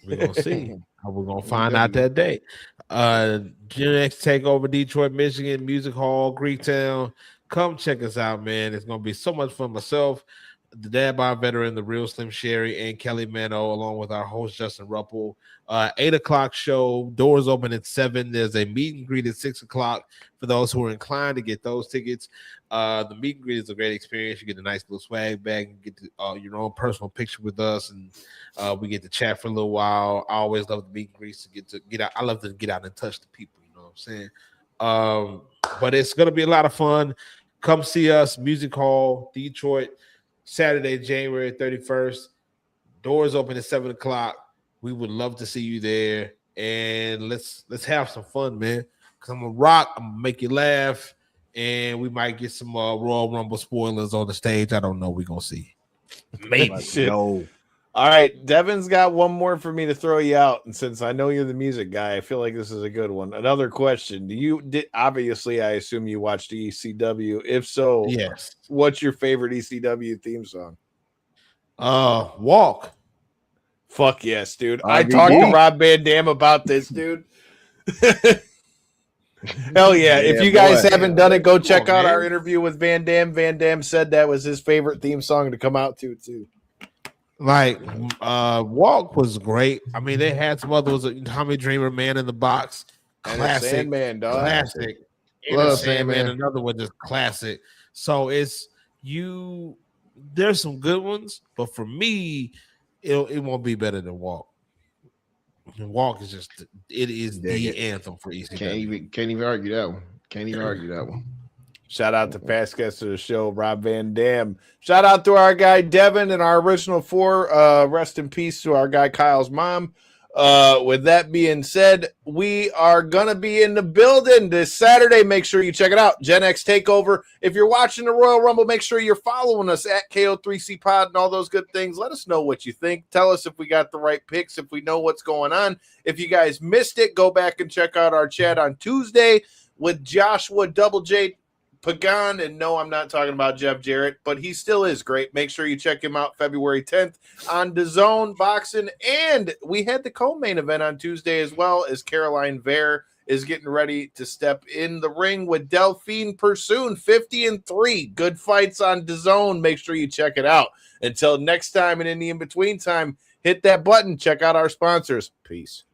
We're gonna see. We're gonna find out that day. X Takeover, Detroit, Michigan, Music Hall, Greektown. Come check us out, man. It's gonna be so much fun. Myself, the Dad Bod veteran, the real Slim Sherry, and Kelly Mano, along with our host Justin Ruppel. 8:00 show. Doors open at 7. There's a meet and greet at 6:00 for those who are inclined to get those tickets. The meet and greet is a great experience. You get a nice little swag bag and get your own personal picture with us, and we get to chat for a little while. I always love the meet and greets to get out. I love to get out and touch the people. You know what I'm saying? But it's gonna be a lot of fun. Come see us, Music Hall, Detroit, Saturday, January 31st. Doors open at 7:00. We would love to see you there, and let's have some fun, man. Cause I'm gonna rock. I'm gonna make you laugh, and we might get some Royal Rumble spoilers on the stage. I don't know. We're gonna see. Maybe. No. All right, Devin's got one more for me to throw you out, and since I know you're the music guy, I feel like this is a good one. Another question: obviously, I assume you watched ECW. If so, yes. What's your favorite ECW theme song? Walk. Fuck yes, dude. I talked to Rob Van Dam about this, dude. Hell yeah. If you guys haven't done it, go check out our interview with Van Dam. Van Dam said that was his favorite theme song to come out to, too. Like, Walk was great. I mean, they had some others. Tommy Dreamer, Man in the Box. Classic. Sandman, dog. Classic. Love Sandman. Another one just classic. So there's some good ones, but for me, it won't be better than Walk. And Walk is the anthem for ECW. Can't even argue that one. Can't even argue that one. Shout out to past guest of the show, Rob Van Dam. Shout out to our guy Devin and our original 4. Rest in peace to our guy Kyle's mom. With that being said, we are gonna be in the building this Saturday. Make sure you check it out. Gen X Takeover. If you're watching the Royal Rumble, make sure you're following us at KO3C Pod and all those good things. Let us know what you think. Tell us if we got the right picks, if we know what's going on. If you guys missed it, go back and check out our chat on Tuesday with Joshua Double J Pagan. And no, I'm not talking about Jeff Jarrett, but he still is great. Make sure you check him out February 10th on DAZN Boxing. And we had the co-main event on Tuesday as well, as Caroline Vare is getting ready to step in the ring with Delphine Pursoon, 50-3. Good fights on DAZN. Make sure you check it out. Until next time, and in the in-between time, hit that button. Check out our sponsors. Peace.